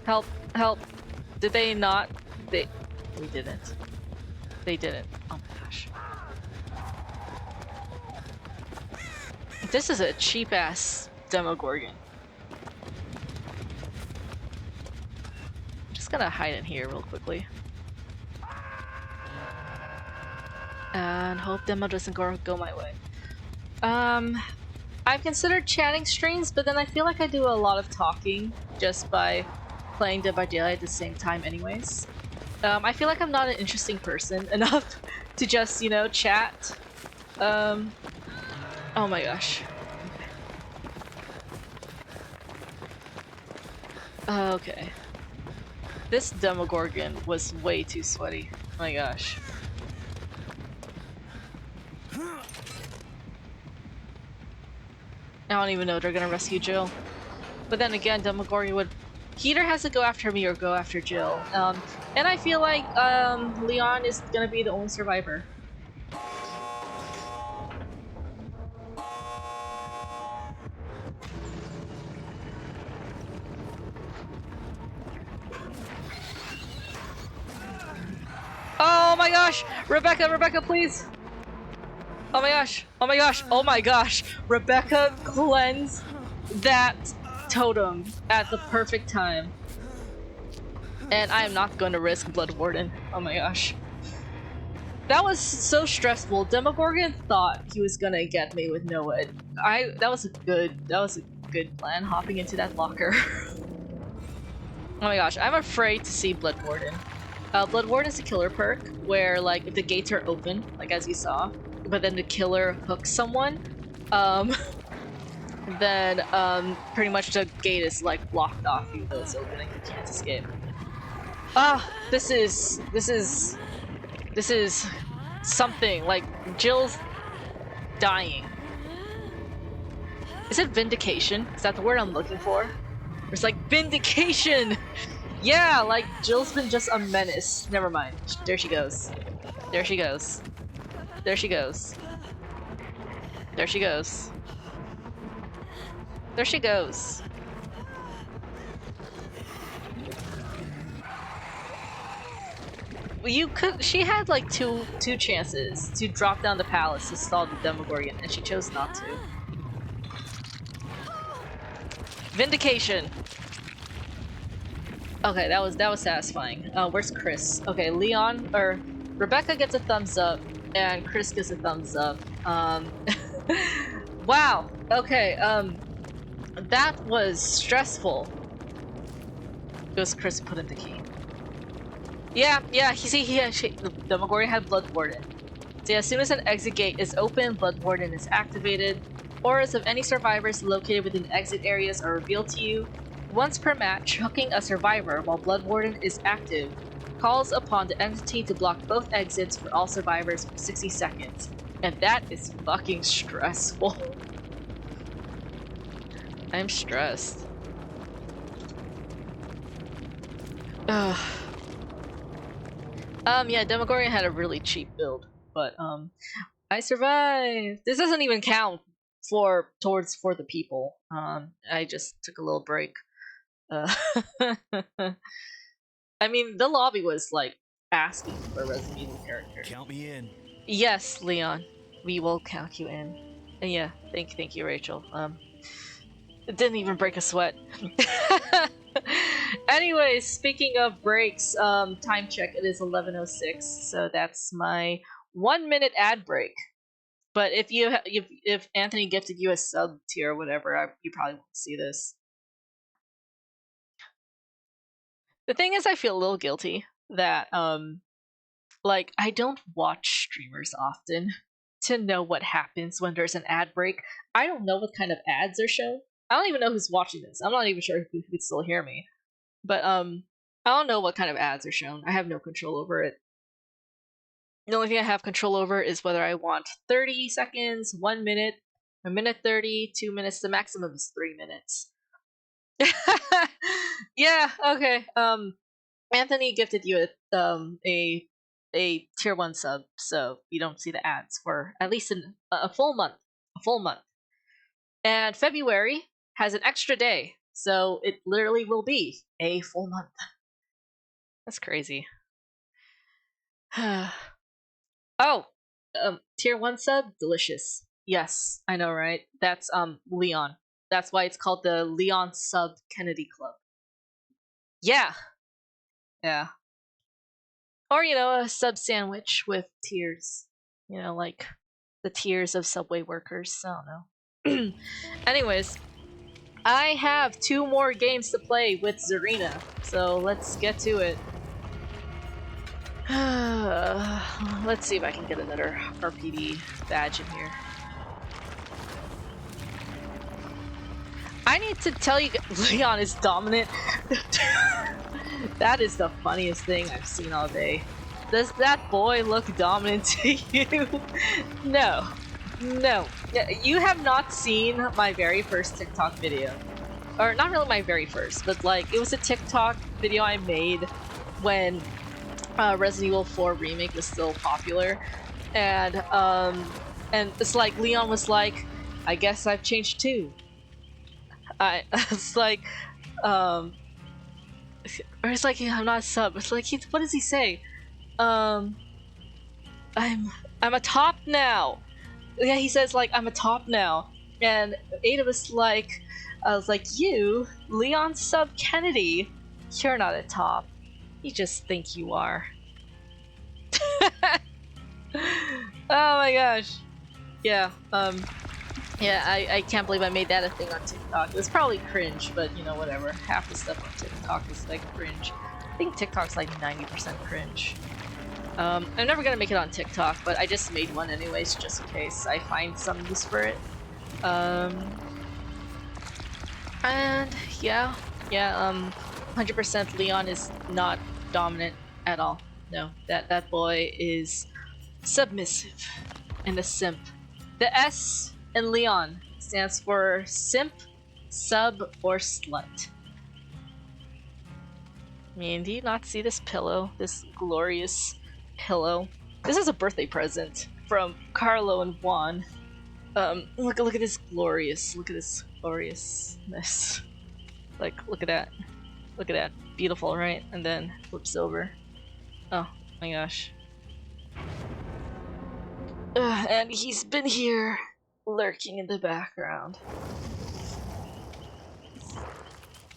Speaker 1: Help. Help. Did they not? We didn't. They didn't. Oh my gosh. This is a cheap-ass Demogorgon. Just gonna hide in here real quickly. And hope demo doesn't go my way. I've considered chatting streams, but then I feel like I do a lot of talking just by playing Dead by Daylight at the same time anyways. I feel like I'm not an interesting person enough to just, you know, chat. Oh my gosh. Okay. This Demogorgon was way too sweaty. Oh my gosh. I don't even know if they're gonna rescue Jill. But then again, Demogorgon would... He either has to go after me or go after Jill. And I feel like Leon is gonna be the only survivor. Oh my gosh! Rebecca, please! Oh my gosh! Oh my gosh! Oh my gosh! Rebecca cleansed that totem at the perfect time. And I am not going to risk Blood Warden. Oh my gosh. That was so stressful. Demogorgon thought he was gonna get me with Noed. That was a good plan, hopping into that locker. Oh my gosh, I'm afraid to see Blood Warden. Blood Warden is a killer perk where, like, if the gates are open, like as you saw, but then the killer hooks someone, then pretty much the gate is like blocked off even though it's open and you can't escape. This is something. Like, Jill's dying. Is it vindication? Is that the word I'm looking for? It's like vindication! Yeah, like Jill's been just a menace. Never mind. There she goes. There she goes. There she goes. There she goes. There she goes. You could. She had like two chances to drop down the palace to stall the Demogorgon, and she chose not to. Vindication. Okay, that was satisfying. Where's Chris? Okay, Leon or Rebecca gets a thumbs up, and Chris gets a thumbs up. Wow. Okay. That was stressful. It was Chris who put in the key. Yeah. The Demogorgon had Blood Warden. So yeah, as soon as an exit gate is open, Blood Warden is activated. Auras of any survivors located within exit areas are revealed to you. Once per match, hooking a survivor while Blood Warden is active calls upon the entity to block both exits for all survivors for 60 seconds. And that is fucking stressful. I'm stressed. Ugh. Yeah, Demogorgon had a really cheap build, but I survived. This doesn't even count for the people. I just took a little break. I mean, the lobby was like asking for a Resident Evil character.
Speaker 3: Count me in.
Speaker 1: Yes, Leon, we will count you in. And yeah, thank you, Rachel. It didn't even break a sweat. Anyways, speaking of breaks, time check. It is 11:06, so that's my 1-minute ad break. But if Anthony gifted you a sub tier or whatever, you probably won't see this. The thing is, I feel a little guilty that like I don't watch streamers often to know what happens when there's an ad break. I don't know what kind of ads are shown. I don't even know who's watching this. I'm not even sure who could still hear me. But I don't know what kind of ads are shown. I have no control over it. The only thing I have control over is whether I want 30 seconds, 1 minute, 1 minute 30, 2 minutes. The maximum is 3 minutes. Yeah, okay. Anthony gifted you a tier 1 sub, so you don't see the ads for at least a full month. A full month. And February has an extra day, so it literally will be a full month. That's crazy. Oh, tier 1 sub, delicious. Yes, I know, right? That's Leon. That's why it's called the Leon Sub Kennedy Club. Yeah. Yeah. Or, you know, a sub sandwich with tears. You know, like the tears of subway workers. I don't know. Anyways, I have 2 more games to play with Zarina, so let's get to it. Let's see if I can get another RPD badge in here. I need to tell you, Leon is dominant. That is the funniest thing I've seen all day. Does that boy look dominant to you? No. No. You have not seen my very first TikTok video. Or not really my very first, but like, it was a TikTok video I made when Resident Evil 4 Remake was still popular. And it's like, Leon was like, I guess I've changed too. It's like, or it's like, I'm not a sub. It's like, what does he say? I'm a top now. Yeah, he says like, I'm a top now. And Ada was like, I was like, you, Leon Sub Kennedy, you're not a top. You just think you are. Oh my gosh. Yeah, yeah, I can't believe I made that a thing on TikTok. It was probably cringe, but you know, whatever. Half the stuff on TikTok is like cringe. I think TikTok's like 90% cringe. I'm never gonna make it on TikTok, but I just made one anyways, just in case I find some use for it. And yeah, 100% Leon is not dominant at all. No, that boy is submissive and a simp. The S in Leon stands for simp, sub, or slut. I mean, do you not see this pillow? This glorious pillow? This is a birthday present from Carlo and Juan. Look at this gloriousness. Like, look at that. Look at that. Beautiful, right? And then flips over. Oh my gosh. And he's been here, lurking in the background.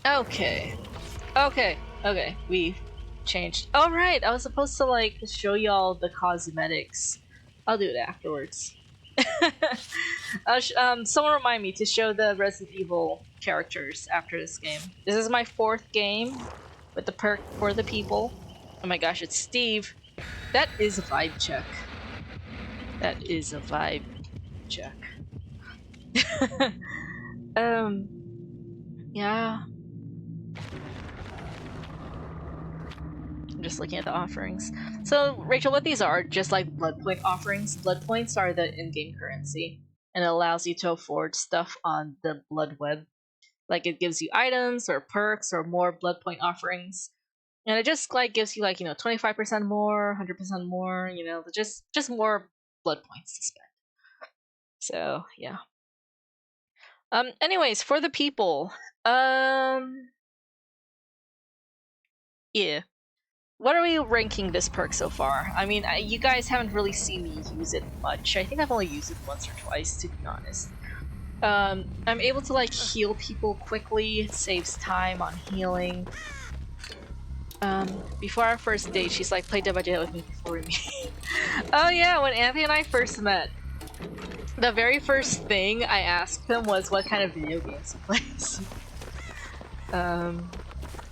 Speaker 1: Okay. We changed. Oh right, I was supposed to like show y'all the cosmetics. I'll do it afterwards. Someone remind me to show the Resident Evil characters after this game. This is my 4th game with the perk for the people. Oh my gosh, it's Steve. That is a vibe check. That is a vibe check. Yeah. just looking at the offerings. So, Rachel, what these are, just like blood point offerings. Blood points are the in-game currency, and it allows you to afford stuff on the blood web. Like, it gives you items or perks or more blood point offerings. And it just like gives you like, 25% more, 100% more, just more blood points to spend. So, yeah. Anyways, for the people, yeah. What are we ranking this perk so far? I mean, you guys haven't really seen me use it much. I think I've only used it once or twice, to be honest. I'm able to like heal people quickly. It saves time on healing. Before our first date, she's like, play Dead by Daylight with me before we meet. Oh yeah, when Anthony and I first met, the very first thing I asked him was what kind of video games he plays.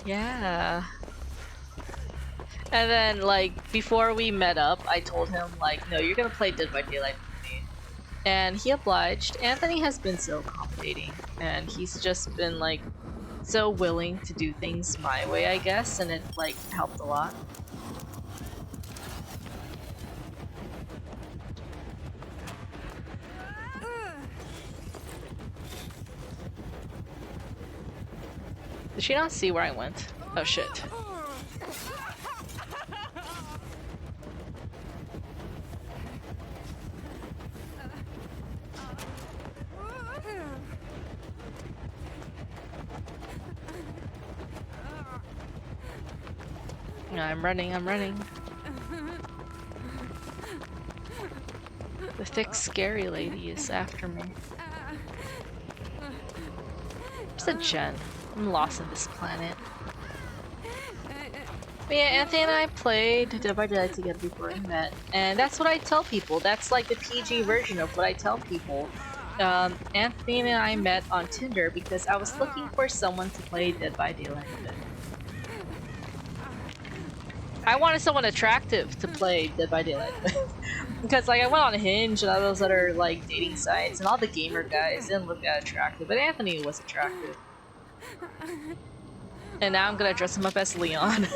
Speaker 1: Yeah. And then, like, before we met up, I told him, like, no, you're gonna play Dead by Daylight with me. And he obliged. Anthony has been so accommodating, and he's just been, like, so willing to do things my way, I guess, and it, like, helped a lot. Did she not see where I went? Oh shit. I'm running. The thick, scary lady is after me. Where's the gen? I'm lost in this planet. But yeah, Anthony and I played Dead by Daylight together before we met, and that's what I tell people. That's like the PG version of what I tell people. Anthony and I met on Tinder because I was looking for someone to play Dead by Daylight with. I wanted someone attractive to play Dead by Daylight with. Because like I went on Hinge and all those other like dating sites, and all the gamer guys didn't look that attractive, but Anthony was attractive. And now I'm gonna dress him up as Leon.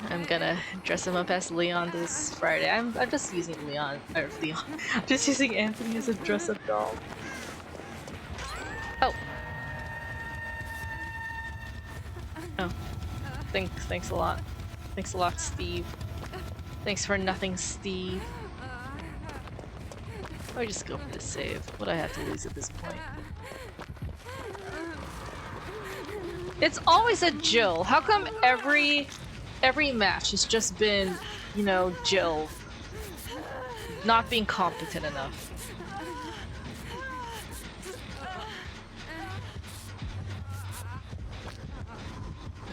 Speaker 1: I'm gonna dress him up as Leon this Friday. I'm just using Leon. I'm just using Anthony as a dress-up doll. Oh. Oh. Thanks a lot. Thanks a lot, Steve. Thanks for nothing, Steve. Or just go for the save. What I have to lose at this point. It's always a Jill. How come every match has just been, Jill not being competent enough?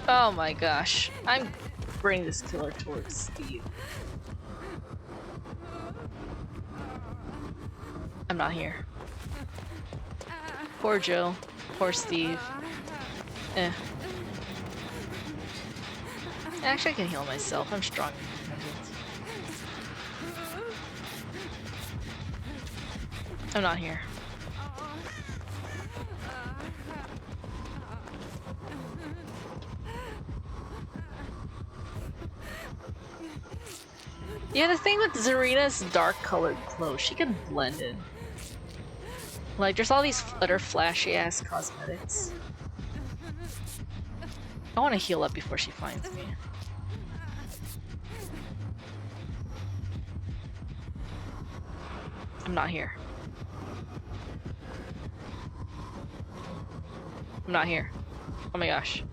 Speaker 1: Oh my gosh. I'm bringing this killer towards Steve. I'm not here. Poor Jill. Poor Steve. Eh. Actually, I can heal myself. I'm strong and independent. I'm not here. Yeah, the thing with Zarina's dark colored clothes, she can blend in. Like, there's all these other flashy ass cosmetics. I want to heal up before she finds me. I'm not here. I'm not here. Oh my gosh.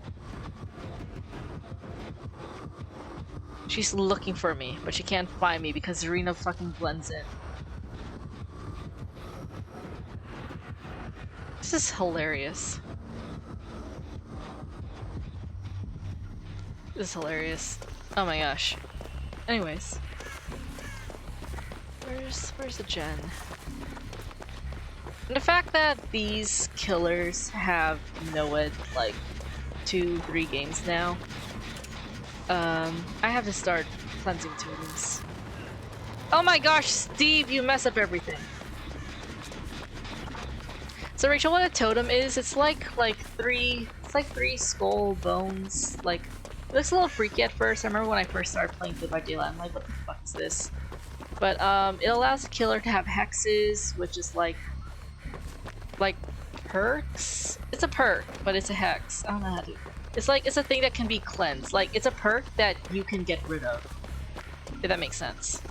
Speaker 1: She's looking for me, but she can't find me because Zarina fucking blends in. This is hilarious. This is hilarious. Oh my gosh. Anyways. Where's the gen? And the fact that these killers have Noed like 2-3 games now. I have to start cleansing totems. Oh my gosh, Steve, you mess up everything. So Rachel, what a totem is, it's like three skull bones, like looks a little freaky at first. I remember when I first started playing Dead by Daylight, I'm like, what the fuck is this? But it allows the killer to have hexes, which is like perks? It's a perk, but it's a hex. I don't know how to... It's like, it's a thing that can be cleansed. Like, it's a perk that you can get rid of. If that makes sense.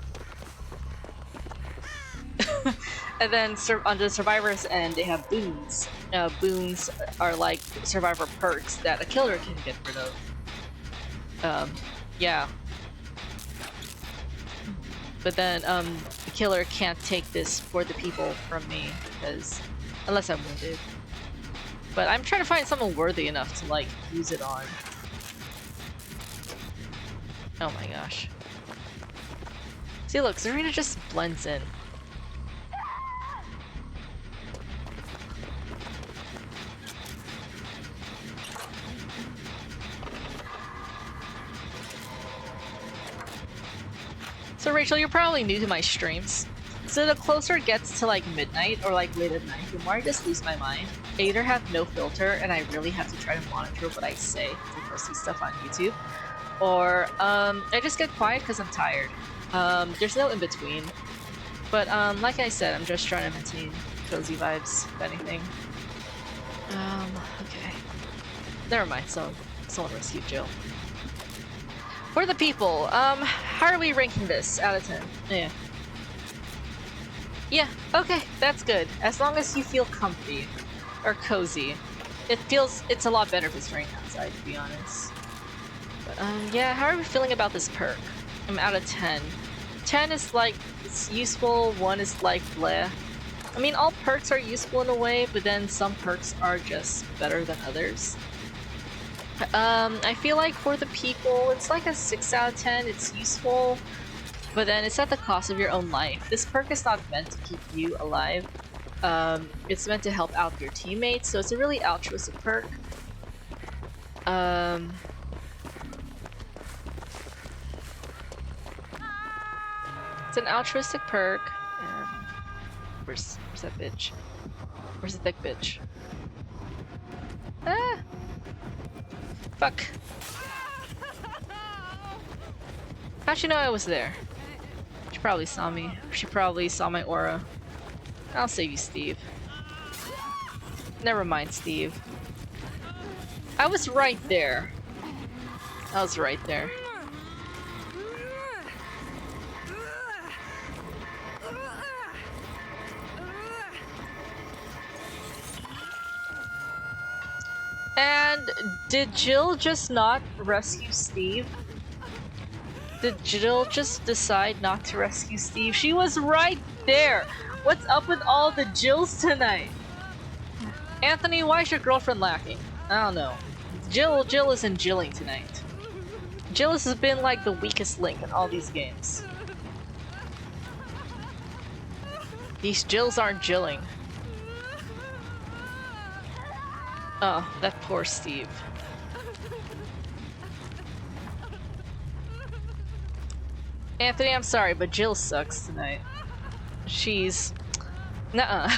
Speaker 1: And then on the survivor's end, they have boons. Boons are like survivor perks that a killer can get rid of. Yeah. But then the killer can't take this for the people from me, because unless I'm wounded. But I'm trying to find someone worthy enough to like use it on. Oh my gosh. See, look, Zarina just blends in. So Rachel, you're probably new to my streams. So the closer it gets to like midnight or like late at night, the more I just lose my mind. I either have no filter and I really have to try to monitor what I say to post these stuff on YouTube, or I just get quiet because I'm tired. There's no in between. But like I said, I'm just trying to maintain cozy vibes, if anything. Okay. Never mind, someone rescued Jill. For the people, how are we ranking this out of 10? Yeah. Yeah, okay, that's good. As long as you feel comfy. Or cozy. It's a lot better if it's raining outside, to be honest. But, yeah, how are we feeling about this perk? I'm out of 10. 10 is like, it's useful, 1 is like, bleh. I mean, all perks are useful in a way, but then some perks are just better than others. I feel like for the people, it's like a 6 out of 10. It's useful, but then it's at the cost of your own life. This perk is not meant to keep you alive. It's meant to help out your teammates, so it's a really altruistic perk. It's an altruistic perk. Where's that bitch? Where's the thick bitch? Ah! Fuck. How'd she know I was there? She probably saw me. She probably saw my aura. I'll save you, Steve. Never mind, Steve. I was right there. I was right there. And did Jill just not rescue Steve? Did Jill just decide not to rescue Steve? She was right there! What's up with all the Jills tonight? Anthony, why is your girlfriend lacking? I don't know. Jill isn't jilling tonight. Jill has been like the weakest link in all these games. These Jills aren't jilling. Oh, that poor Steve. Anthony, I'm sorry, but Jill sucks tonight. She's... nuh-uh.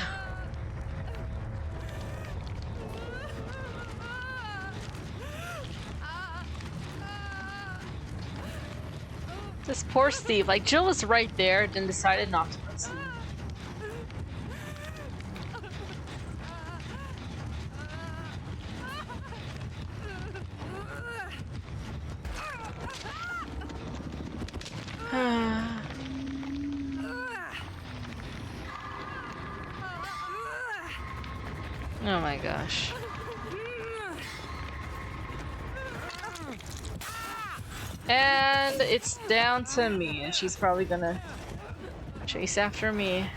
Speaker 1: This poor Steve, like Jill was right there, then decided not to rescue him. Oh my gosh. And it's down to me, and she's probably gonna chase after me.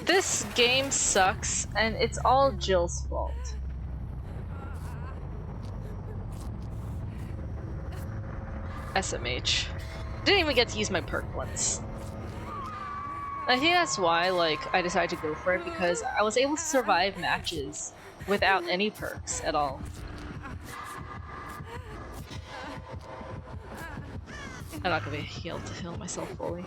Speaker 1: This game sucks, and it's all Jill's fault. SMH. Didn't even get to use my perk once. I think that's why, like, I decided to go for it, because I was able to survive matches without any perks at all. I'm not gonna be healed to heal myself fully.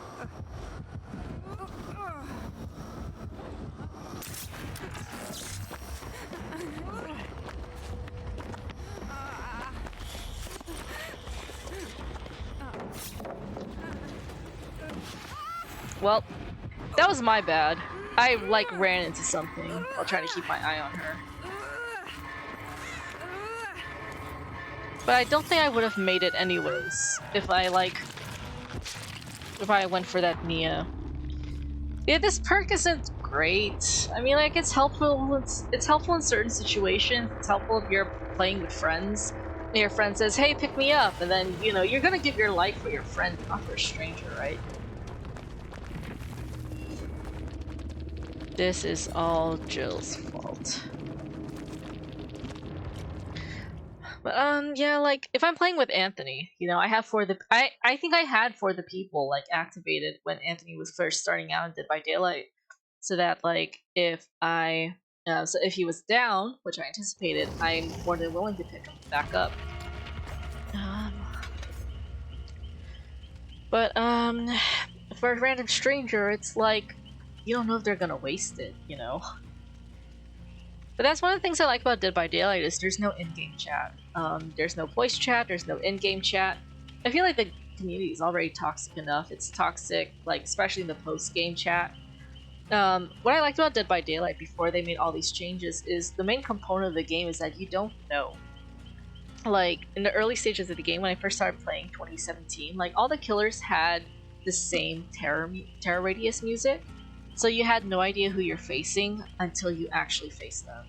Speaker 1: Well, that was my bad. I, like, ran into something while trying to keep my eye on her. But I don't think I would have made it anyways if I went for that Nia. Yeah, this perk isn't great. I mean, like, it's helpful. It's helpful in certain situations. It's helpful if you're playing with friends. And your friend says, "Hey, pick me up," and then you know you're gonna give your life for your friend, not for a stranger, right? This is all Jill's fault. But yeah, like if I'm playing with Anthony, you know, I have I think I had For the People like activated when Anthony was first starting out in Dead by Daylight, so that like if he was down, which I anticipated, I'm more than willing to pick him back up. But for a random stranger, it's like you don't know if they're gonna waste it, you know. But that's one of the things I like about Dead by Daylight is there's no in-game chat. There's no voice chat, there's no in-game chat. I feel like the community is already toxic enough. It's toxic, like especially in the post-game chat. What I liked about Dead by Daylight before they made all these changes is the main component of the game is that you don't know. Like, in the early stages of the game, when I first started playing 2017, like, all the killers had the same terror radius music. So you had no idea who you're facing until you actually face them.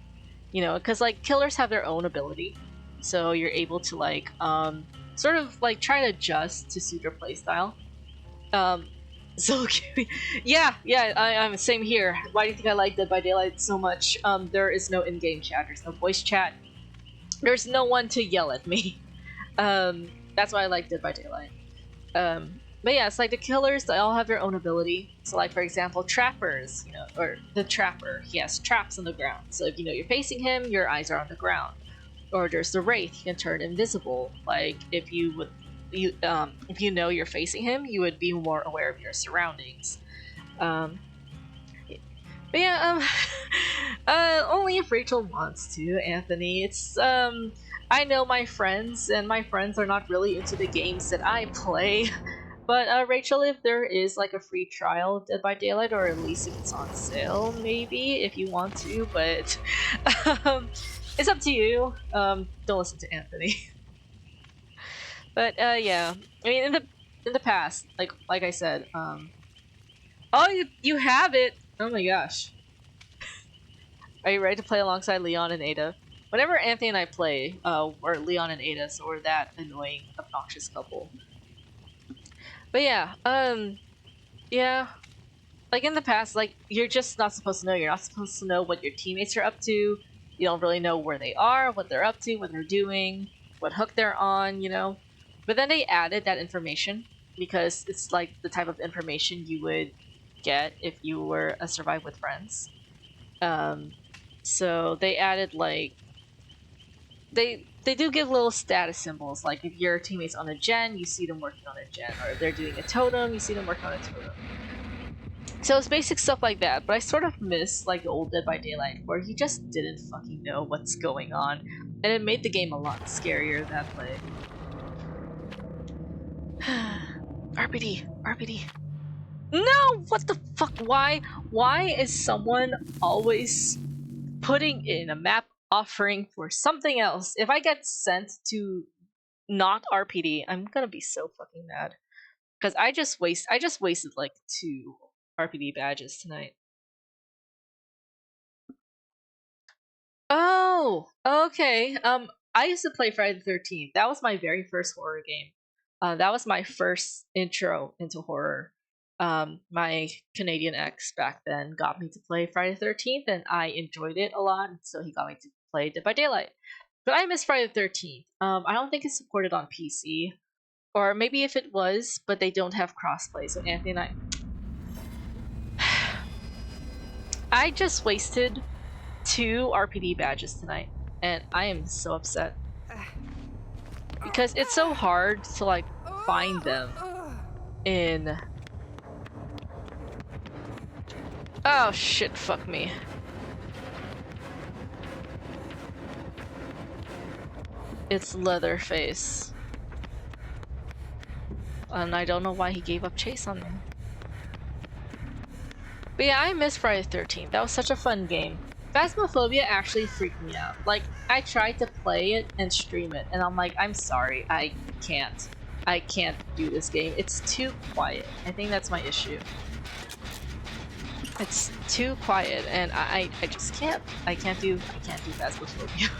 Speaker 1: You know, because, like, killers have their own ability. So you're able to, like, sort of, like, try to adjust to suit your playstyle. So, yeah, I'm same here. Why do you think I like Dead by Daylight so much? There is no in-game chat, there's no voice chat. There's no one to yell at me. That's why I like Dead by Daylight. But yeah, it's like the killers, they all have their own ability. So like, for example, trappers, you know, or the trapper, he has traps on the ground. So if you know you're facing him, your eyes are on the ground. Or there's the wraith, he can turn invisible. Like if you know you're facing him, you would be more aware of your surroundings. But yeah, only if Rachel wants to, Anthony. It's, I know my friends, and my friends are not really into the games that I play. But, Rachel, if there is, like, a free trial of Dead by Daylight, or at least if it's on sale, maybe, if you want to, but, it's up to you. Don't listen to Anthony. But, yeah. I mean, in the past, like I said, oh, you have it! Oh my gosh. Are you ready to play alongside Leon and Ada? Whenever Anthony and I play, or Leon and Ada, so we're that annoying, obnoxious couple. But yeah, yeah. Like in the past, like, you're just not supposed to know. You're not supposed to know what your teammates are up to. You don't really know where they are, what they're up to, what they're doing, what hook they're on, you know? But then they added that information, because it's like the type of information you would get if you were a Survive with Friends. So they added like they do give little status symbols, like if your teammate's on a gen, you see them working on a gen, or if they're doing a totem, you see them working on a totem. So it's basic stuff like that, but I sort of miss like the old Dead by Daylight where you just didn't fucking know what's going on, and it made the game a lot scarier that way. RPD. No! What the fuck? Why is someone always putting in a map offering for something else? If I get sent to not RPD, I'm gonna be so fucking mad. Because I just wasted like 2 RPD badges tonight. Oh, okay. I used to play Friday the 13th. That was my very first horror game. That was my first intro into horror. My Canadian ex back then got me to play Friday the 13th, and I enjoyed it a lot, so he got me to play Dead by Daylight. But I miss Friday the 13th. I don't think it's supported on PC. Or maybe if it was, but they don't have crossplay, so Anthony and I just wasted 2 RPD badges tonight, and I am so upset. Because it's so hard to, like, find them in... Oh shit, fuck me. It's Leatherface. And I don't know why he gave up chase on me. But yeah, I miss Friday the 13th. That was such a fun game. Phasmophobia actually freaked me out. Like, I tried to play it and stream it, and I'm like, I'm sorry, I can't. I can't do this game. It's too quiet. I think that's my issue. It's too quiet, and I just can't. I can't do Phasmophobia.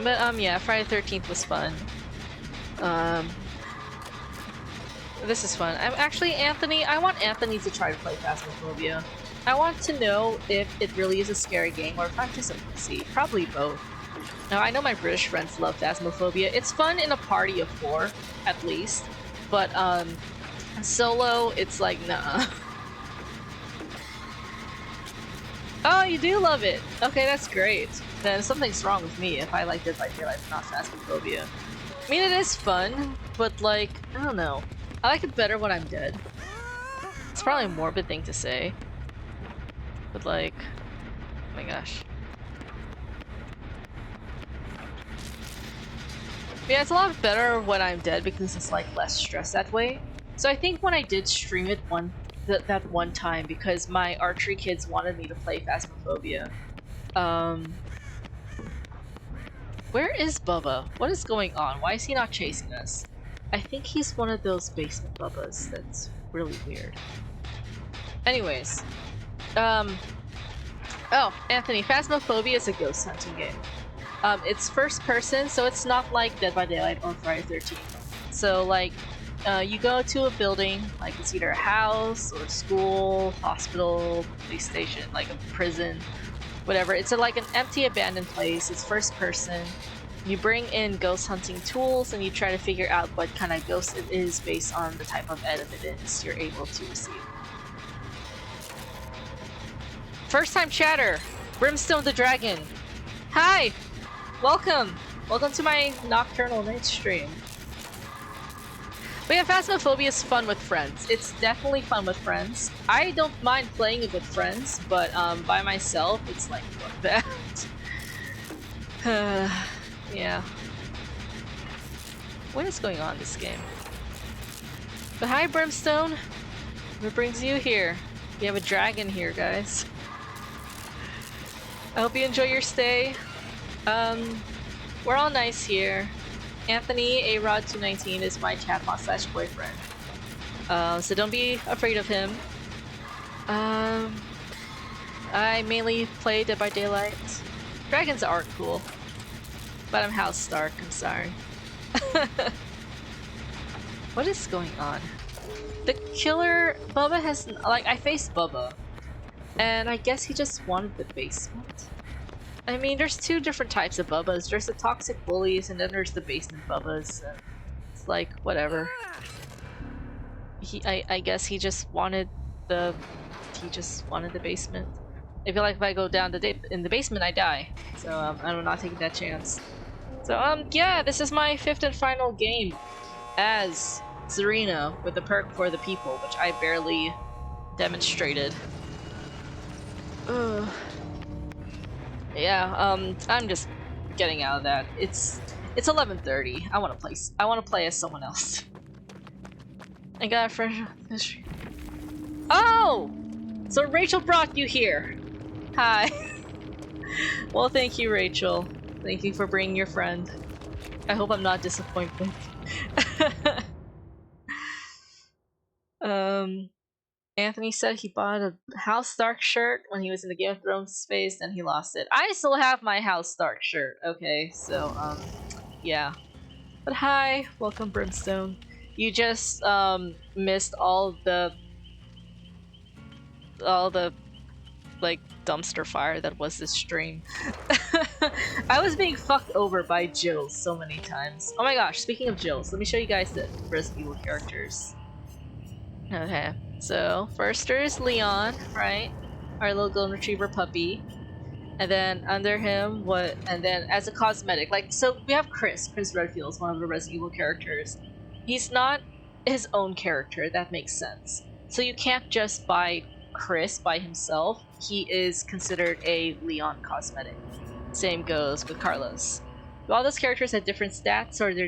Speaker 1: But yeah, Friday the 13th was fun. This is fun. I'm actually Anthony. I want Anthony to try to play Phasmophobia. I want to know if it really is a scary game or if I'm just a pussy. Probably both. Now I know my British friends love Phasmophobia. It's fun in a party of 4, at least. But solo, it's like nah. Oh, you do love it. Okay, that's great. Then something's wrong with me if I like Dead by Daylight, not Phasmophobia. I mean, it is fun, but like, I don't know. I like it better when I'm dead. It's probably a morbid thing to say. But like, oh my gosh. Yeah, it's a lot better when I'm dead because it's like less stress that way. So I think when I did stream it that one time because my archery kids wanted me to play Phasmophobia. Where is Bubba? What is going on? Why is he not chasing us? I think he's one of those basement Bubbas that's really weird. Anyways. Oh, Anthony, Phasmophobia is a ghost hunting game. It's first person, so it's not like Dead by Daylight or Friday the 13th. So like, you go to a building, like it's either a house or a school, hospital, police station, like a prison, whatever. It's like an empty abandoned place. It's first person. You bring in ghost hunting tools and you try to figure out what kind of ghost it is based on the type of evidence you're able to receive. First time chatter! Brimstone the Dragon! Hi! Welcome! Welcome to my nocturnal night stream. But yeah, Phasmophobia is fun with friends. It's definitely fun with friends. I don't mind playing it with friends, but by myself, it's like, fuck that. Yeah. What is going on in this game? But hi, Brimstone! What brings you here? We have a dragon here, guys. I hope you enjoy your stay. We're all nice here. Anthony A-Rod219 is my chatbot / boyfriend. So don't be afraid of him. I mainly play Dead by Daylight. Dragons aren't cool. But I'm House Stark, I'm sorry. What is going on? The killer... Bubba has... Like, I faced Bubba. And I guess he just wanted the basement. I mean, there's 2 different types of Bubbas. There's the toxic bullies, and then there's the basement Bubbas. And it's like, whatever. I guess he just wanted the... He just wanted the basement. I feel like if I go down in the basement, I die. So, I'm not taking that chance. So, yeah, this is my 5th and final game as Serena with the perk for the people, which I barely demonstrated. Yeah, I'm just getting out of that. It's 11:30. I want to play as someone else. I got a fresh history. Oh! So Rachel brought you here. Hi. Well, thank you, Rachel. Thank you for bringing your friend. I hope I'm not disappointed. Anthony said he bought a House Stark shirt when he was in the Game of Thrones phase, then he lost it. I still have my House Stark shirt, okay, so, yeah. But hi, welcome Brimstone. You just, missed all the, like, dumpster fire that was this stream. I was being fucked over by Jills so many times. Oh my gosh, speaking of Jills, let me show you guys the Resident Evil characters. Okay, so first there's Leon, right? Our little golden retriever puppy. And then under him, and then as a cosmetic, like, so we have Chris Redfield is one of the Resident Evil characters. He's not his own character, that makes sense. So you can't just buy Chris by himself. He is considered a Leon cosmetic. Same goes with Carlos. All those characters have different stats, or they're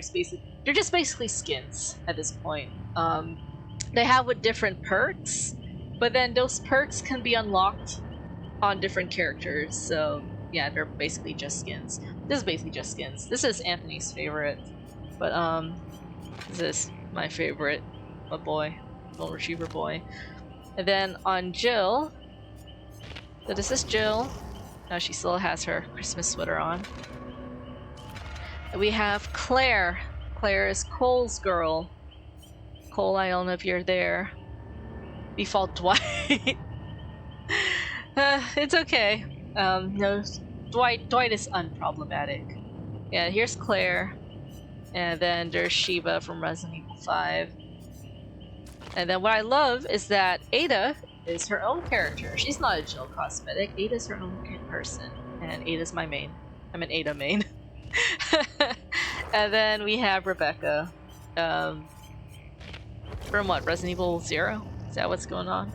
Speaker 1: just basically skins at this point. They have with different perks, But then those perks can be unlocked on different characters, so yeah, they're basically just skins. This is basically just skins. This is Anthony's favorite, but this is my favorite, my boy, golden retriever boy. And then on Jill, so this is Jill. Now she still has her Christmas sweater on. And we have Claire. Claire is Cole's girl. Cole, I don't know if you're there. Default Dwight. It's okay. No, Dwight is unproblematic. Yeah, here's Claire. And then there's Shiva from Resident Evil 5. And then what I love is that Ada is her own character. She's not a Jill cosmetic. Ada's her own person. And Ada's my main. I'm an Ada main. And then we have Rebecca. From what, Resident Evil 0? Is that what's going on?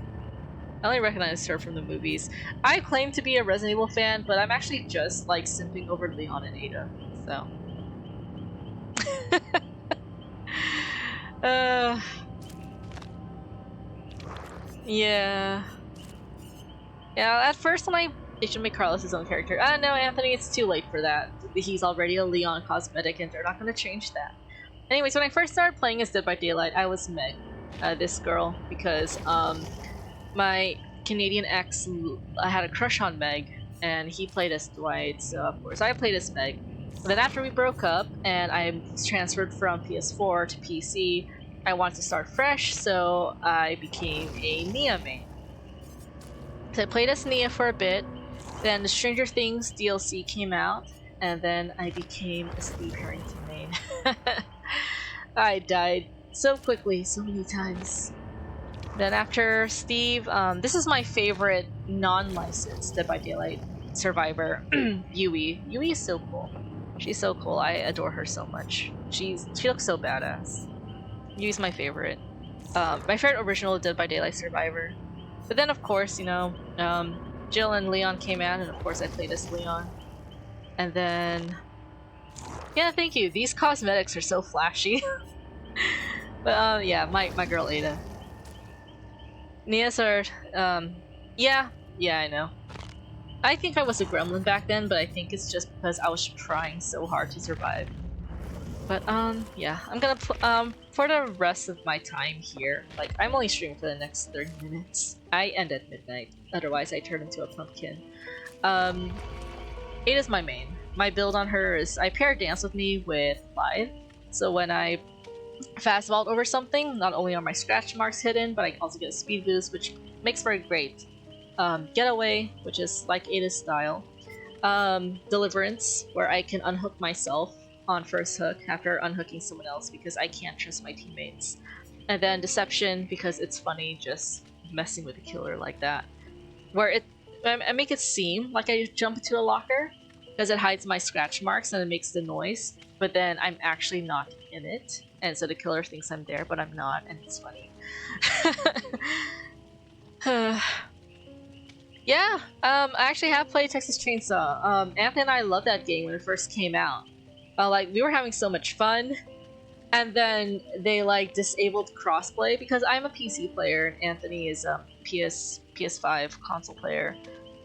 Speaker 1: I only recognize her from the movies. I claim to be a Resident Evil fan, but I'm actually just like simping over Leon and Ada, so. Yeah. Yeah, at first when they should make Carlos his own character. No, Anthony, it's too late for that. He's already a Leon cosmetic and they're not gonna change that. Anyways, when I first started playing as Dead by Daylight, I was Meg, this girl, because my Canadian ex, I had a crush on Meg, and he played as Dwight, so of course I played as Meg. And then after we broke up, and I transferred from PS4 to PC, I wanted to start fresh, so I became a Nia main. So I played as Nia for a bit, then the Stranger Things DLC came out, and then I became a Steve Harrington main. I died so quickly, so many times. Then after Steve, this is my favorite non-licensed Dead by Daylight survivor, Yui. Yui is so cool. She's so cool. I adore her so much. She looks so badass. Yui's my favorite. My favorite original Dead by Daylight survivor. But then of course, you know, Jill and Leon came out, and of course I played as Leon. And then, yeah, thank you. These cosmetics are so flashy. But yeah, my girl Ada. Nia's are, yeah, I know. I think I was a gremlin back then, but I think it's just because I was trying so hard to survive. But yeah, I'm gonna for the rest of my time here, like I'm only streaming for the next 30 minutes. I end at midnight, otherwise I turn into a pumpkin. Ada's my main. My build on her is I pair Dance With Me with Live, so when I fast vault over something, not only are my scratch marks hidden, but I also get a speed boost, which makes for a great getaway, which is like Ada's style. Deliverance, where I can unhook myself on first hook after unhooking someone else because I can't trust my teammates. And then Deception, because it's funny just messing with the killer like that. Where I make it seem like I jump into a locker because it hides my scratch marks and it makes the noise, but then I'm actually not in it. And so the killer thinks I'm there, but I'm not, and it's funny. Yeah, I actually have played Texas Chainsaw. Anthony and I loved that game when it first came out. Like, we were having so much fun, and then they, like, disabled crossplay, because I'm a PC player, and Anthony is a PS5 console player.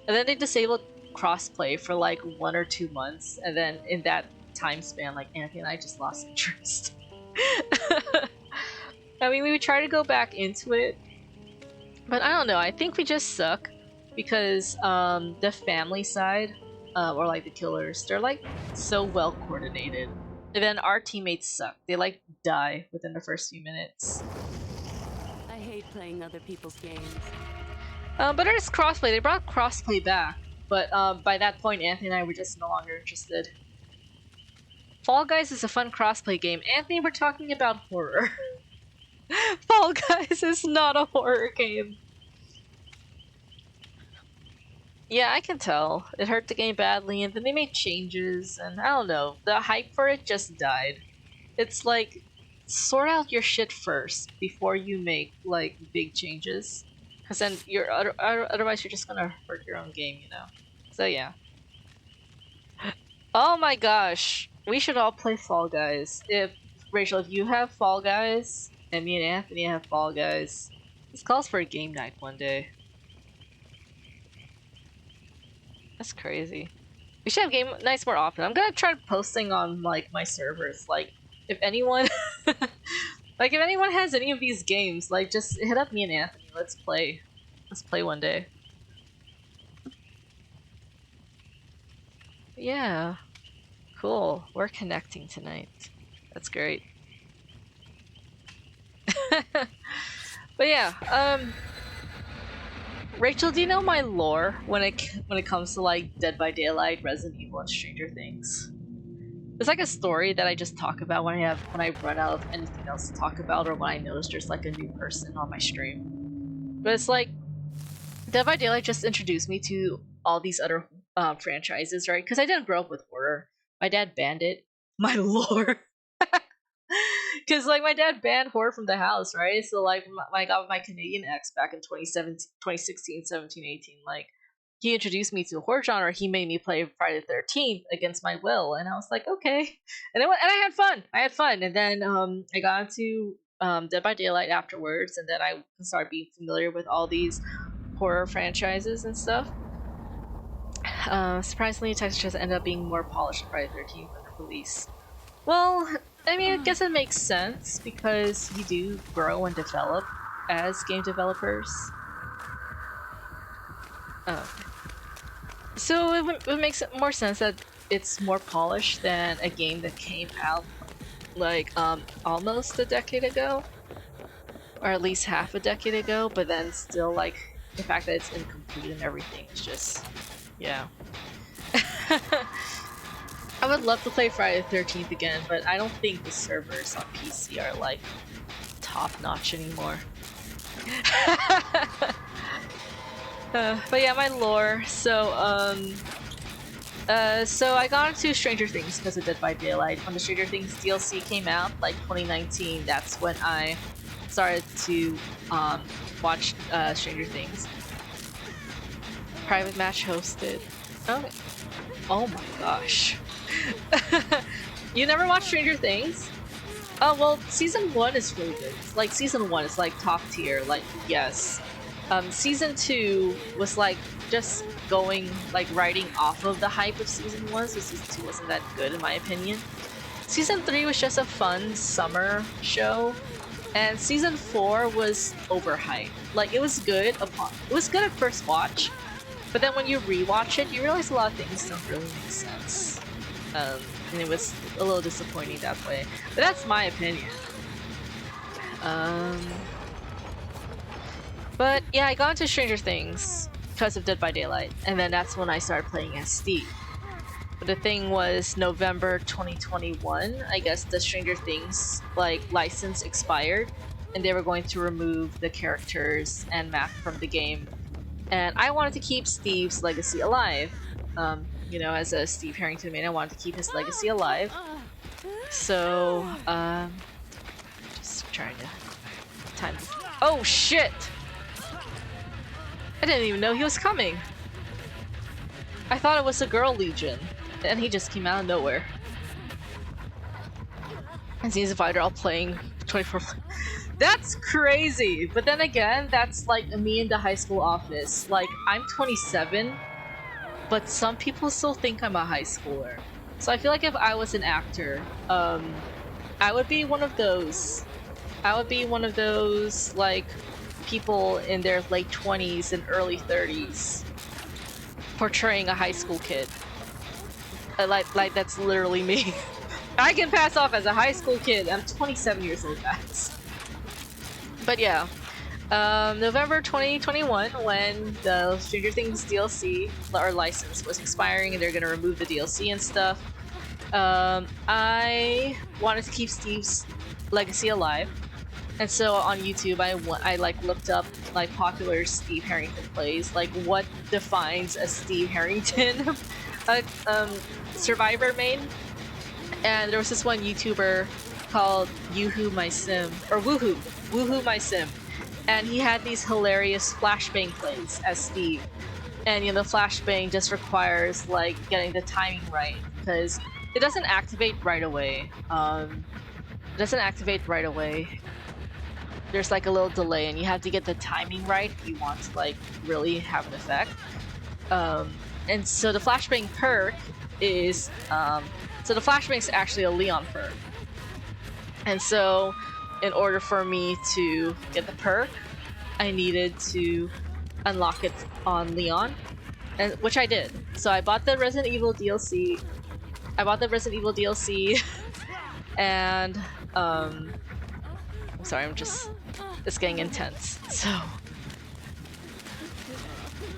Speaker 1: And then they disabled crossplay for, like, 1 or 2 months, and then in that time span, like, Anthony and I just lost interest. I mean, we would try to go back into it, but I don't know, I think we just suck, because the family side, or like the killers, they're like so well coordinated, and then our teammates suck. They like die within the first few minutes.
Speaker 4: I hate playing other people's games.
Speaker 1: But there's crossplay. They brought crossplay back, but by that point Anthony and I were just no longer interested. Fall Guys is a fun crossplay game. Anthony, we're talking about horror. Fall Guys is not a horror game. Yeah, I can tell. It hurt the game badly, and then they made changes, and I don't know. The hype for it just died. It's like, sort out your shit first before you make, like, big changes. Because then you're otherwise you're just gonna hurt your own game, you know? So yeah. Oh my gosh! We should all play Fall Guys. Rachel, if you have Fall Guys, and me and Anthony have Fall Guys, This calls for a game night one day. That's crazy. We should have game nights more often. I'm gonna try posting on like my servers. Like, if anyone, like if anyone has any of these games, like just hit up me and Anthony. Let's play. Let's play one day. Yeah. Cool. We're connecting tonight. That's great. But yeah, Rachel, do you know my lore when it comes to like Dead by Daylight, Resident Evil, and Stranger Things? It's like a story that I just talk about when I run out of anything else to talk about, or when I notice there's like a new person on my stream. But it's like Dead by Daylight just introduced me to all these other franchises, right? Because I didn't grow up with horror. My dad banned it. My lore. Because like my dad banned horror from the house, right? So like I got with my Canadian ex back in 2016, 17, 18. Like he introduced me to the horror genre. He made me play Friday the 13th against my will, and I was like, okay. And then I had fun. I had fun, and then I got into Dead by Daylight afterwards, and then I started being familiar with all these horror franchises and stuff. Surprisingly, Texas just ended up being more polished than Friday the 13th when the release. Well, I mean, I guess it makes sense because you do grow and develop as game developers. So it makes more sense that it's more polished than a game that came out like almost a decade ago, or at least half a decade ago. But then still, like the fact that it's incomplete and everything is just, yeah. I would love to play Friday the 13th again, but I don't think the servers on PC are like top-notch anymore. But yeah, my lore. So I got into Stranger Things because of Dead by Daylight. When the Stranger Things DLC came out, like 2019, that's when I started to watch Stranger Things. Private match hosted. Okay. Oh my gosh. You never watched Stranger Things? Oh, well, season 1 is really good. Like, season 1 is like top tier, like, yes. Season 2 was like just going, like, riding off of the hype of season 1, so season 2 wasn't that good in my opinion. Season 3 was just a fun summer show, and season 4 was overhyped. Like, it was good at first watch, but then when you rewatch it, you realize a lot of things don't really make sense. And it was a little disappointing that way. But that's my opinion. But yeah, I got into Stranger Things because of Dead by Daylight, and then that's when I started playing as Steve. But the thing was, November 2021, I guess the Stranger Things like license expired, and they were going to remove the characters and map from the game. And I wanted to keep Steve's legacy alive. You know, as a Steve Harrington main, I wanted to keep his legacy alive. So, just trying to time. Oh shit! I didn't even know he was coming. I thought it was the Girl Legion, and he just came out of nowhere. And seems if they're all playing 24. That's crazy! But then again, that's like me in the high school office. Like, I'm 27, but some people still think I'm a high schooler. So I feel like if I was an actor, I would be one of those. I would be one of those, like, people in their late 20s and early 30s portraying a high school kid. Like that's literally me. I can pass off as a high school kid. I'm 27 years old, guys. But yeah, November 2021, when the Stranger Things DLC or license was expiring and they're gonna remove the DLC and stuff, I wanted to keep Steve's legacy alive, and so on YouTube I like looked up like popular Steve Harrington plays, like what defines a Steve Harrington Survivor main, and there was this one YouTuber called Woohoo My Sim, or Woohoo My Sim, and he had these hilarious flashbang plays as Steve. And you know, the flashbang just requires like getting the timing right, because it doesn't activate right away. there's like a little delay, and you have to get the timing right if you want to like really have an effect. And so the flashbang perk is so the flashbang is actually a Leon perk, and so in order for me to get the perk, I needed to unlock it on Leon, and which I did. So I bought the Resident Evil DLC. And I'm sorry, it's getting intense. So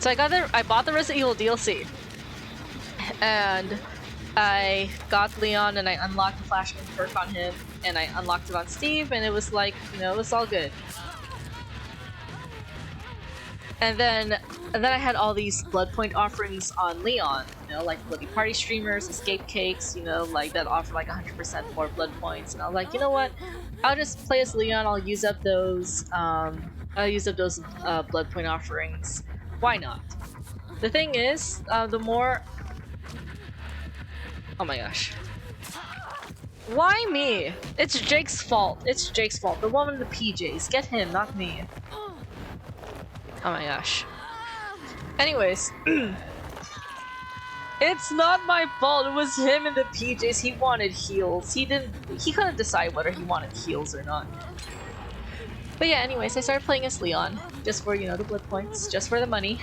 Speaker 1: I bought the Resident Evil DLC, and I got Leon, and I unlocked the flashbang perk on him, and I unlocked it on Steve, and it was like, you know, it was all good. And then I had all these blood point offerings on Leon, you know, like Bloody Party streamers, escape cakes, you know, like that offer like 100% more blood points. And I was like, you know what? I'll just play as Leon. I'll use up those blood point offerings. Why not? The thing is, the more. Oh my gosh. Why me? It's Jake's fault. It's Jake's fault. The one in the PJs. Get him, not me. Oh my gosh. Anyways, it's not my fault. It was him in the PJs. He wanted heals. He couldn't decide whether he wanted heals or not. But yeah, anyways, I started playing as Leon just for, you know, the blood points, just for the money.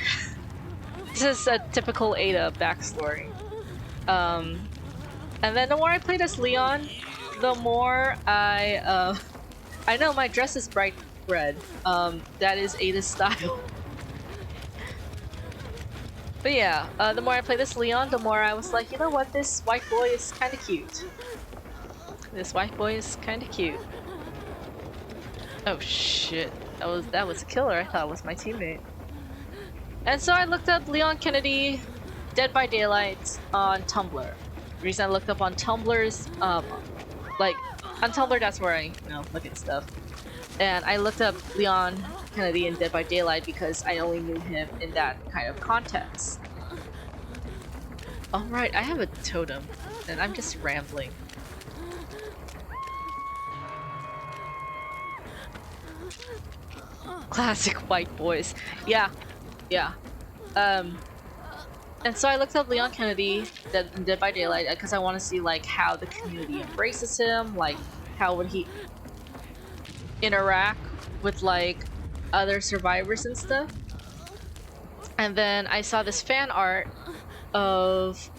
Speaker 1: This is a typical Ada backstory. And then the more I played as Leon, the more I know my dress is bright red. That is Ada's style. But yeah, the more I play this Leon, the more I was like, you know what, this white boy is kind of cute. This white boy is kind of cute. Oh shit, that was a killer. I thought it was my teammate. And so I looked up Leon Kennedy, Dead by Daylight on Tumblr. The reason I looked up on Tumblr is, like, on Tumblr that's where I, you know, look at stuff. And I looked up Leon Kennedy in Dead by Daylight because I only knew him in that kind of context. Alright, I have a totem, and I'm just rambling. Classic white boys. Yeah. And so I looked up Leon Kennedy in Dead by Daylight because I want to see like how the community embraces him, like how would he interact with like other survivors and stuff. And then I saw this fan art of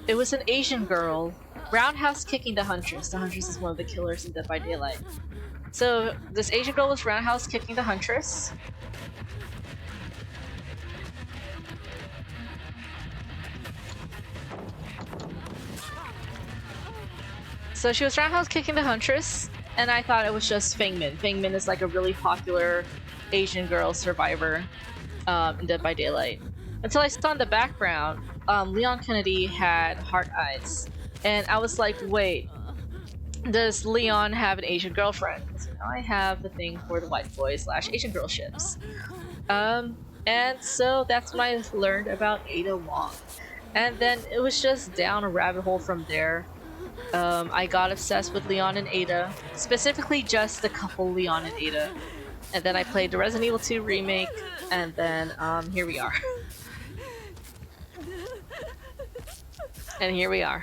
Speaker 1: it was an Asian girl roundhouse kicking the Huntress. The Huntress is one of the killers in Dead by Daylight. So this Asian girl was roundhouse kicking the Huntress. So she was roundhouse kicking the Huntress, and I thought it was just Fangmin. Fangmin is like a really popular Asian girl survivor in Dead by Daylight. Until I saw in the background, Leon Kennedy had heart eyes. And I was like, wait, does Leon have an Asian girlfriend? So now I have the thing for the white boy / Asian girl ships. And so that's when I learned about Ada Wong. And then it was just down a rabbit hole from there. I got obsessed with Leon and Ada, specifically just the couple Leon and Ada. And then I played the Resident Evil 2 remake, and then here we are. And here we are.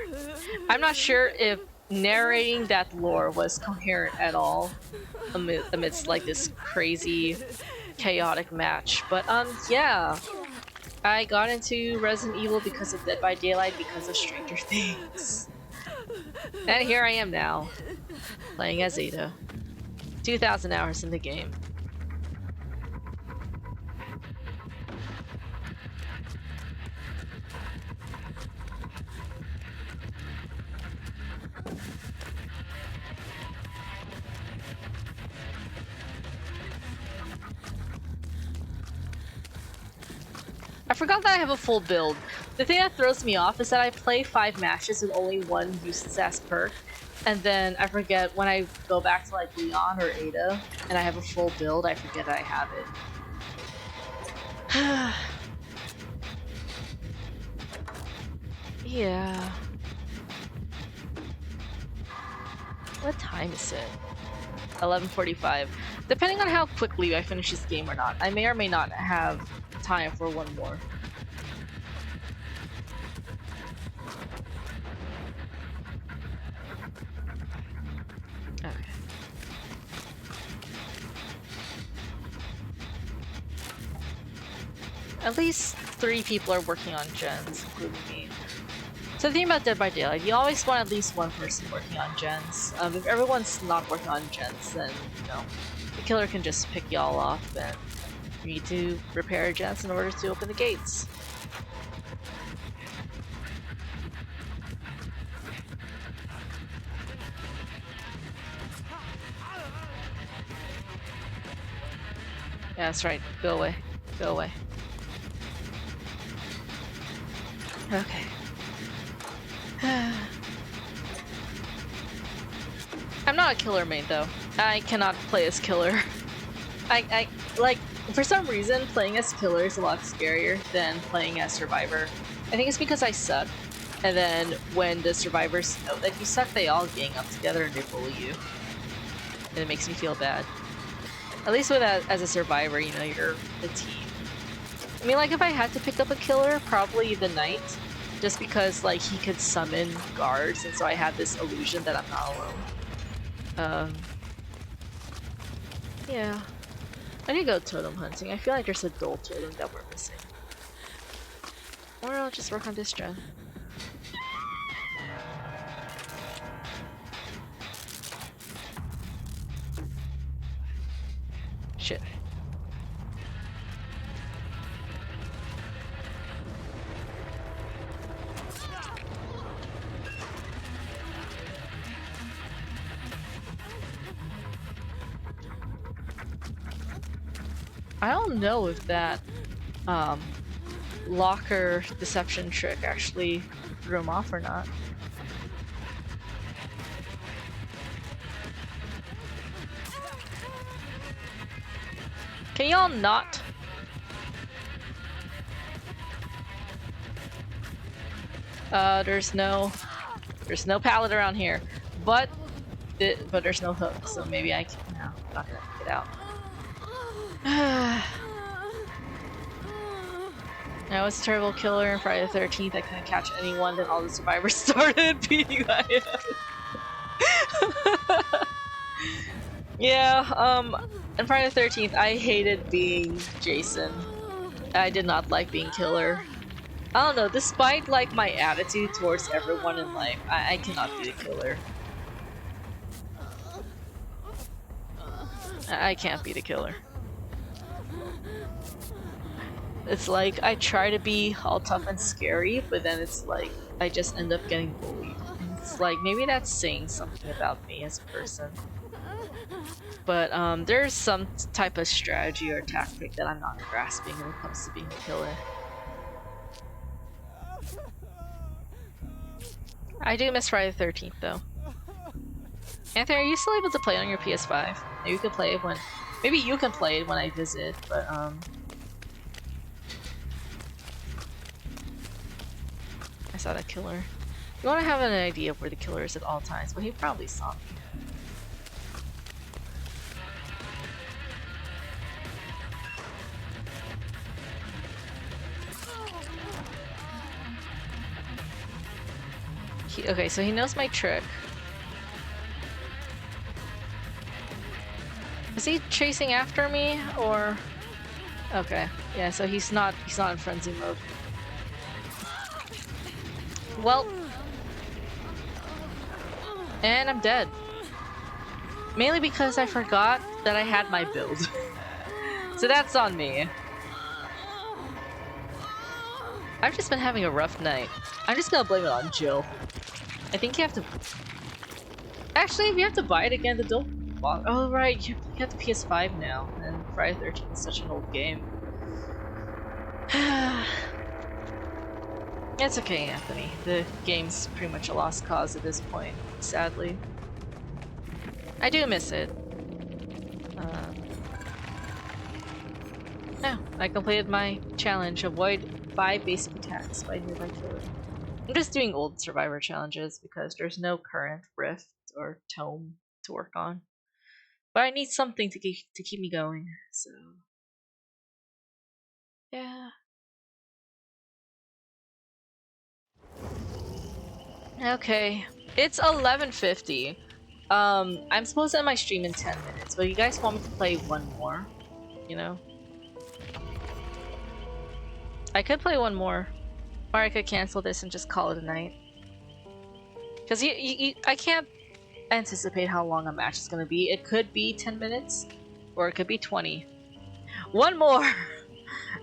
Speaker 1: I'm not sure if narrating that lore was coherent at all amidst like this crazy, chaotic match. But yeah, I got into Resident Evil because of Dead by Daylight, because of Stranger Things. And here I am now, playing as Ada. 2,000 hours in the game. I forgot that I have a full build. The thing that throws me off is that I play 5 matches with only one useless ass perk, and then I forget when I go back to like Leon or Ada and I have a full build, I forget I have it. Yeah. What time is it? 11:45. Depending on how quickly I finish this game or not. I may or may not have time for one more. Okay. At least 3 people are working on gens, including me. So the thing about Dead by Daylight, you always want at least one person working on gens. If everyone's not working on gens, then, you know, the killer can just pick y'all off, and you need to repair gens in order to open the gates. Yeah, that's right. Go away. Go away. Okay. I'm not a killer main though. I cannot play as killer. I like, for some reason playing as killer is a lot scarier than playing as survivor. I think it's because I suck, and then when the survivors know that you suck, they all gang up together and they bully you. And it makes me feel bad. At least with that, as a survivor, you know, you're a team. I mean, like, if I had to pick up a killer, probably the knight, just because, like, he could summon guards, and so I had this illusion that I'm not alone. Yeah. I need to go totem hunting. I feel like there's a dull totem that we're missing. Or I'll just work on this gen. Shit. I don't know if that locker deception trick actually threw him off or not. Can y'all not? There's no pallet around here, but there's no hook, so maybe I can. No, I'm not gonna get out. Now it's a terrible killer and Friday the 13th. I couldn't catch anyone, then all the survivors started beating my ass. Yeah, and Friday the 13th, I hated being Jason. I did not like being killer. I don't know, despite like my attitude towards everyone in life, I cannot be a killer. I can't be the killer. It's like, I try to be all tough and scary, but then it's like, I just end up getting bullied. And it's like, maybe that's saying something about me as a person. But there's some type of strategy or tactic that I'm not grasping when it comes to being a killer. I do miss Friday the 13th though. Anthony, are you still able to play on your PS5? Maybe you can play it when... Maybe you can play it when I visit, but I saw that killer. You want to have an idea of where the killer is at all times, but he probably saw me. Okay, so he knows my trick. Is he chasing after me, or... Okay, yeah, so he's not in frenzy mode. Well... And I'm dead. Mainly because I forgot that I had my build. So that's on me. I've just been having a rough night. I'm just gonna blame it on Jill. I think you have to... Actually, if you have to buy it again, the don't... Oh right, you have the PS5 now, and Friday the 13th is such an old game. It's okay, Anthony. The game's pretty much a lost cause at this point, sadly. I do miss it. No, I completed my challenge. Avoid 5 basic attacks by nearby killer. I'm just doing old survivor challenges because there's no current rift or tome to work on. But I need something to keep me going, so yeah. Okay, it's 11:50. I'm supposed to end my stream in 10 minutes, but you guys want me to play one more? You know? I could play one more. Or I could cancel this and just call it a night. Because I can't anticipate how long a match is gonna be. It could be 10 minutes, or it could be 20. One more!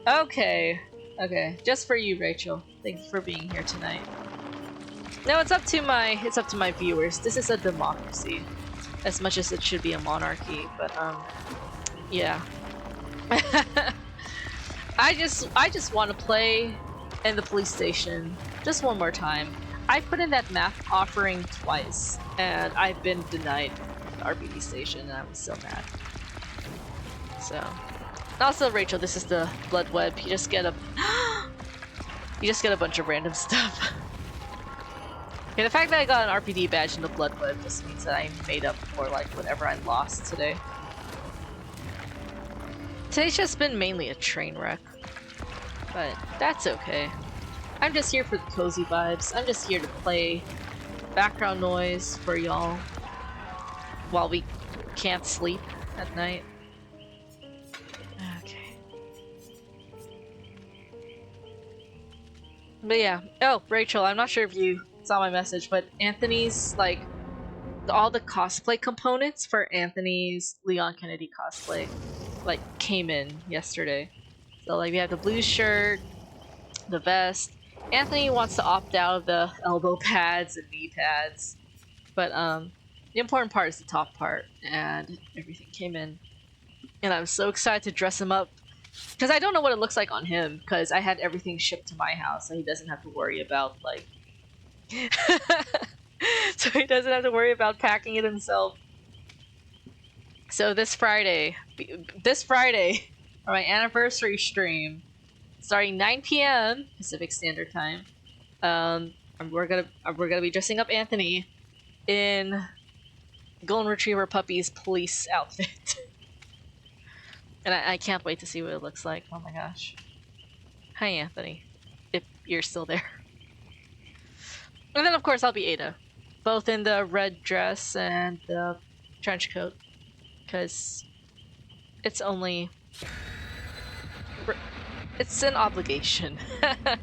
Speaker 1: Okay. Okay, just for you, Rachel. Thank you for being here tonight. No, it's up to my viewers. This is a democracy, as much as it should be a monarchy. But yeah. I just want to play in the police station just one more time. I put in that map offering twice, and I've been denied the RPD station, and I was so mad. So, also Rachel, this is the blood web. You just get a bunch of random stuff. Okay, the fact that I got an RPD badge in the blood web just means that I made up for like whatever I lost today. Today's just been mainly a train wreck, but that's okay. I'm just here for the cozy vibes. I'm just here to play background noise for y'all while we can't sleep at night. Okay. But yeah. Oh, Rachel, I'm not sure if you saw my message, but Anthony's, like, all the cosplay components for Anthony's Leon Kennedy cosplay, like, came in yesterday. So, like, we have the blue shirt, the vest. Anthony wants to opt out of the elbow pads and knee pads, but the important part is the top part, and everything came in. And I'm so excited to dress him up, because I don't know what it looks like on him, because I had everything shipped to my house, so he doesn't have to worry about, like... so he doesn't have to worry about packing it himself. So this Friday, for my anniversary stream, starting 9 PM Pacific Standard Time, we're gonna be dressing up Anthony in Golden Retriever Puppy's police outfit. And I can't wait to see what it looks like. Oh my gosh. Hi, Anthony. If you're still there. And then, of course, I'll be Ada. Both in the red dress and the trench coat. Because it's only... it's an obligation. But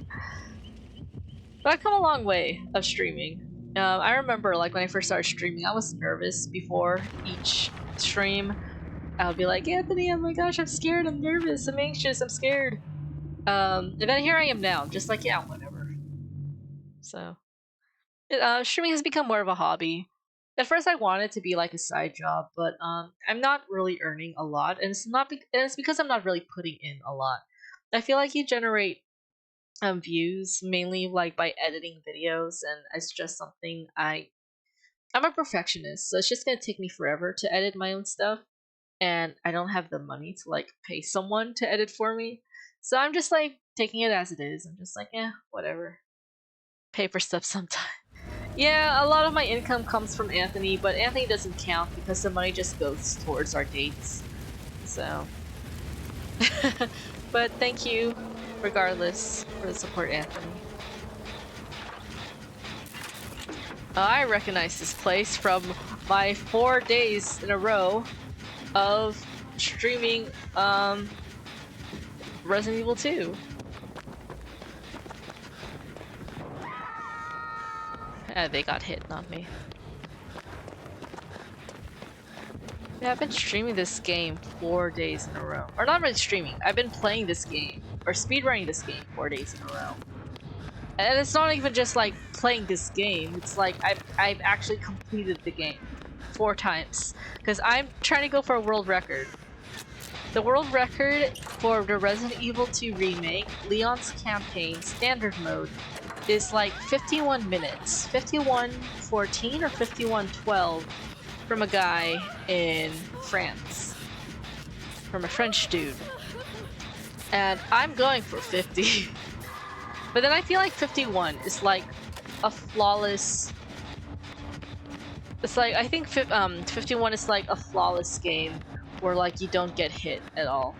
Speaker 1: I've come a long way of streaming. I remember, like, when I first started streaming, I was nervous before each stream. I would be like, Anthony, oh my gosh, I'm scared, I'm nervous, I'm anxious, I'm scared. And then here I am now, just like, yeah, whatever. So, streaming has become more of a hobby. At first I wanted it to be like a side job, but I'm not really earning a lot, and it's because I'm not really putting in a lot. I feel like you generate views mainly like by editing videos, and it's just something I'm a perfectionist, so it's just gonna take me forever to edit my own stuff. And I don't have the money to like pay someone to edit for me. So I'm just like taking it as it is. I'm just like, eh, whatever. Pay for stuff sometime. Yeah, a lot of my income comes from Anthony, but Anthony doesn't count because the money just goes towards our dates. So. But thank you, regardless, for the support, Anthony. I recognize this place from my 4 days in a row of streaming Resident Evil 2. They got hit, not me. Yeah, I've been streaming this game 4 days in a row. Or not really streaming, I've been playing this game, or speedrunning this game 4 days in a row. And it's not even just like playing this game, it's like I've actually completed the game 4 times. Because I'm trying to go for a world record. The world record for the Resident Evil 2 remake, Leon's Campaign, Standard Mode, is like 51 minutes. 51:14 or 51:12 from a guy in France. From a French dude. And I'm going for 50. But then I feel like 51 is like a flawless It's like, I think 51 is like a flawless game where like you don't get hit at all.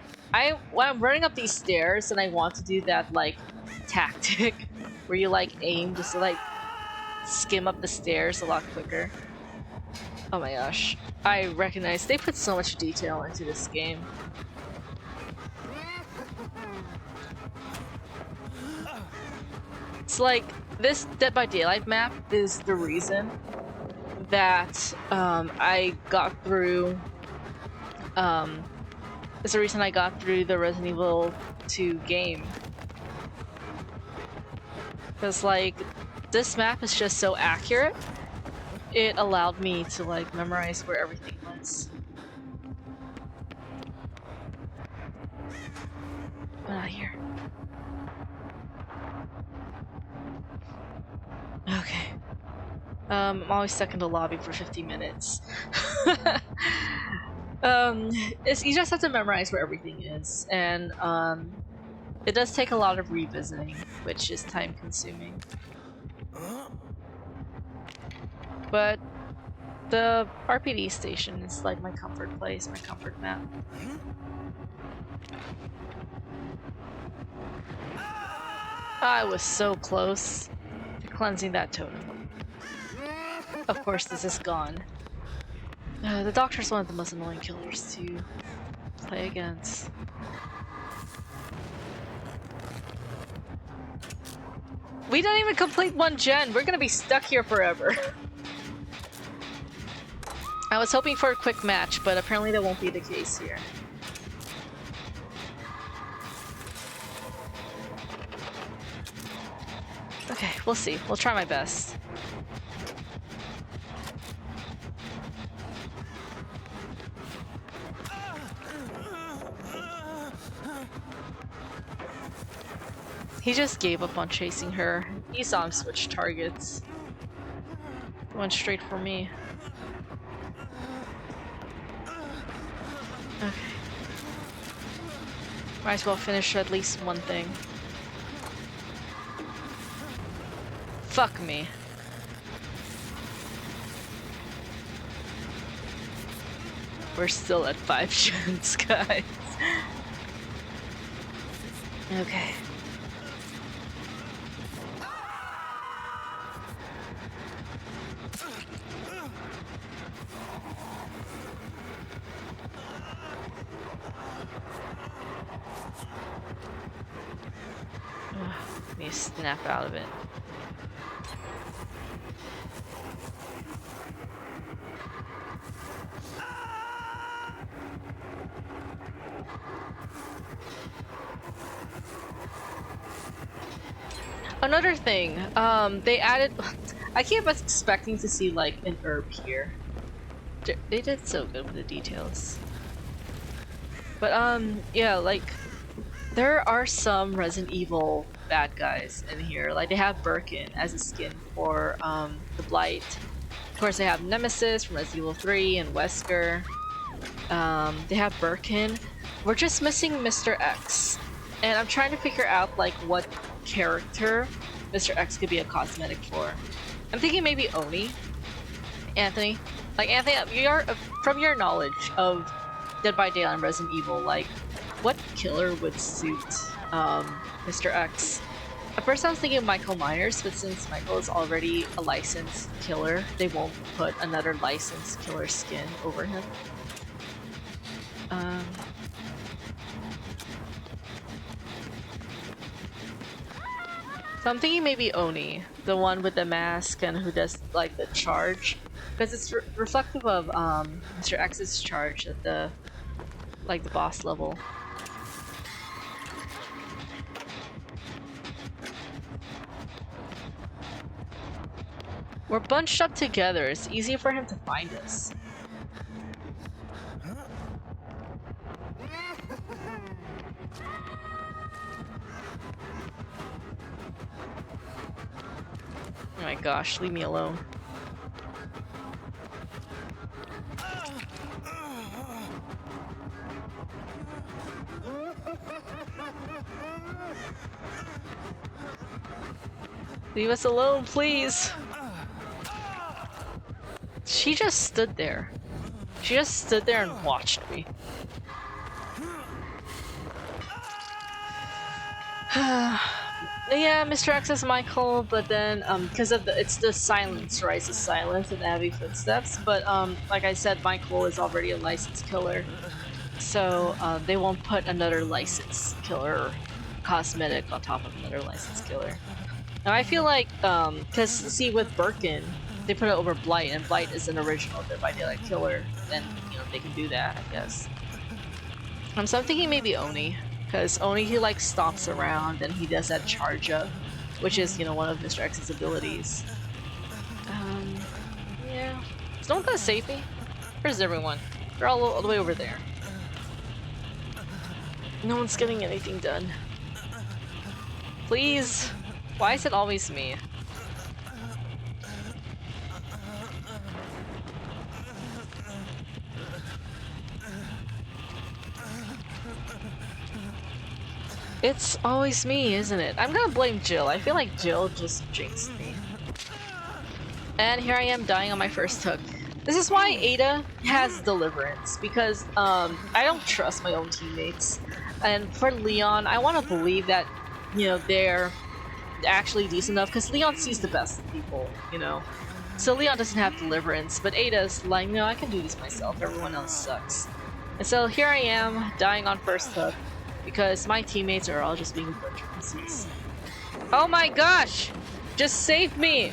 Speaker 1: When I'm running up these stairs and I want to do that like tactic where you like aim just to like skim up the stairs a lot quicker. Oh my gosh. I recognize they put so much detail into this game. It's like, this Dead by Daylight map is the reason that I got through is the reason I got through the Resident Evil 2 game. Because like, this map is just so accurate, it allowed me to like memorize where everything was. Get out of here. Okay. I'm always stuck in the lobby for 50 minutes. You just have to memorize where everything is, and it does take a lot of revisiting, which is time consuming. But the RPD station is like my comfort place, my comfort map. I was so close to cleansing that totem. Of course, this is gone. The Doctor's one of the most annoying killers to play against. We didn't even complete one gen. We're gonna be stuck here forever. I was hoping for a quick match, but apparently that won't be the case here. Okay, we'll see. We'll try my best. He just gave up on chasing her. He saw him switch targets. Went straight for me. Okay. Might as well finish at least one thing. Fuck me. We're still at 5 gens, guys. Okay. Need to snap out of it. Another thing, they added. I keep expecting to see like an herb here. They did so good with the details. But yeah, like there are some Resident Evil bad guys in here. Like they have Birkin as a skin for the Blight. Of course, they have Nemesis from Resident Evil 3 and Wesker. They have Birkin. We're just missing Mr. X, and I'm trying to figure out like what character Mr. X could be a cosmetic for. I'm thinking maybe Oni. Anthony. Like Anthony, from your knowledge of Dead by Daylight and Resident Evil, like what killer would suit Mr. X? At first I was thinking Michael Myers, but since Michael is already a licensed killer, they won't put another licensed killer skin over him. So I'm thinking maybe Oni, the one with the mask and who does like the charge, because it's reflective of Mr. X's charge at the the boss level. We're bunched up together. It's easy for him to find us. Oh my gosh, leave me alone. Leave us alone, please. she just stood there. She just stood there and watched me. Yeah, Mr. X is Michael, but then because of it's the silence, right? It's the silence and the heavy footsteps. But like I said, Michael is already a licensed killer, so they won't put another licensed killer cosmetic on top of another licensed killer. Now I feel like because see with Birkin, they put it over Blight, and Blight is an original Dead by Daylight killer, then you know they can do that, I guess. So I'm thinking maybe Oni. Because Oni, he like stomps around and he does that charge up, which is, you know, one of Mr. X's abilities. Yeah. Is no one gonna save me? Where's everyone? They're all the way over there. No one's getting anything done. Please? Why is it always me? It's always me, isn't it? I'm gonna blame Jill. I feel like Jill just jinxed me. And here I am dying on my first hook. This is why Ada has Deliverance, because I don't trust my own teammates. And for Leon, I want to believe that, you know, they're actually decent enough, because Leon sees the best in people, you know. So Leon doesn't have Deliverance, but Ada's like, no, I can do this myself, everyone else sucks. And so here I am, dying on first hook. Because my teammates are all just being a bunch of pussies. Oh my gosh! Just save me!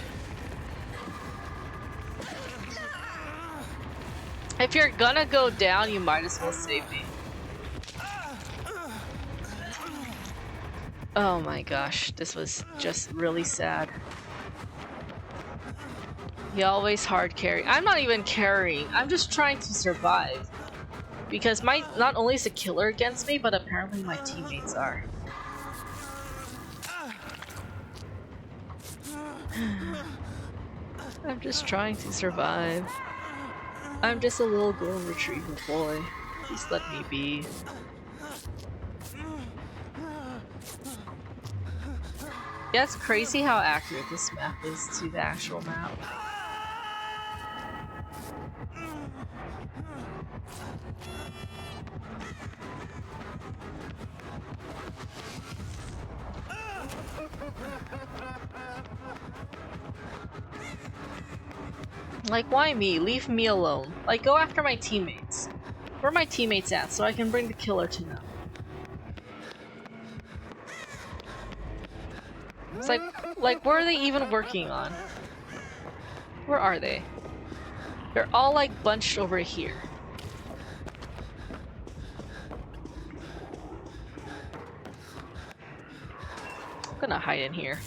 Speaker 1: If you're gonna go down, you might as well save me. Oh my gosh, this was just really sad. He always hard carry. I'm not even carrying, I'm just trying to survive. Because not only is the killer against me, but apparently my teammates are. I'm just trying to survive. I'm just a little golden retriever boy. Just let me be. Yeah, it's crazy how accurate this map is to the actual map. Like, why me? Leave me alone. Like, go after my teammates. Where are my teammates at so I can bring the killer to them? It's like what are they even working on? Where are they? They're all like bunched over here. I'm gonna hide in here.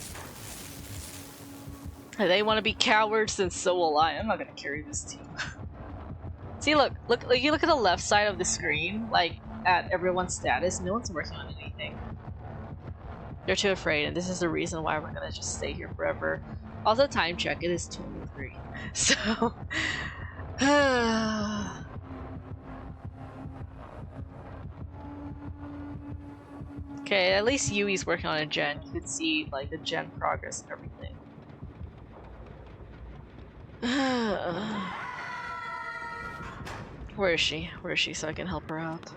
Speaker 1: They want to be cowards, then so will I. I'm not gonna carry this team. See, look, you look at the left side of the screen, like at everyone's status. No one's working on anything. They're too afraid, and this is the reason why we're gonna just stay here forever. Also, time check. It is 2:03. So, okay. At least Yui's working on a gen. You could see like the gen progress and everything. Where is she? Where is she so I can help her out?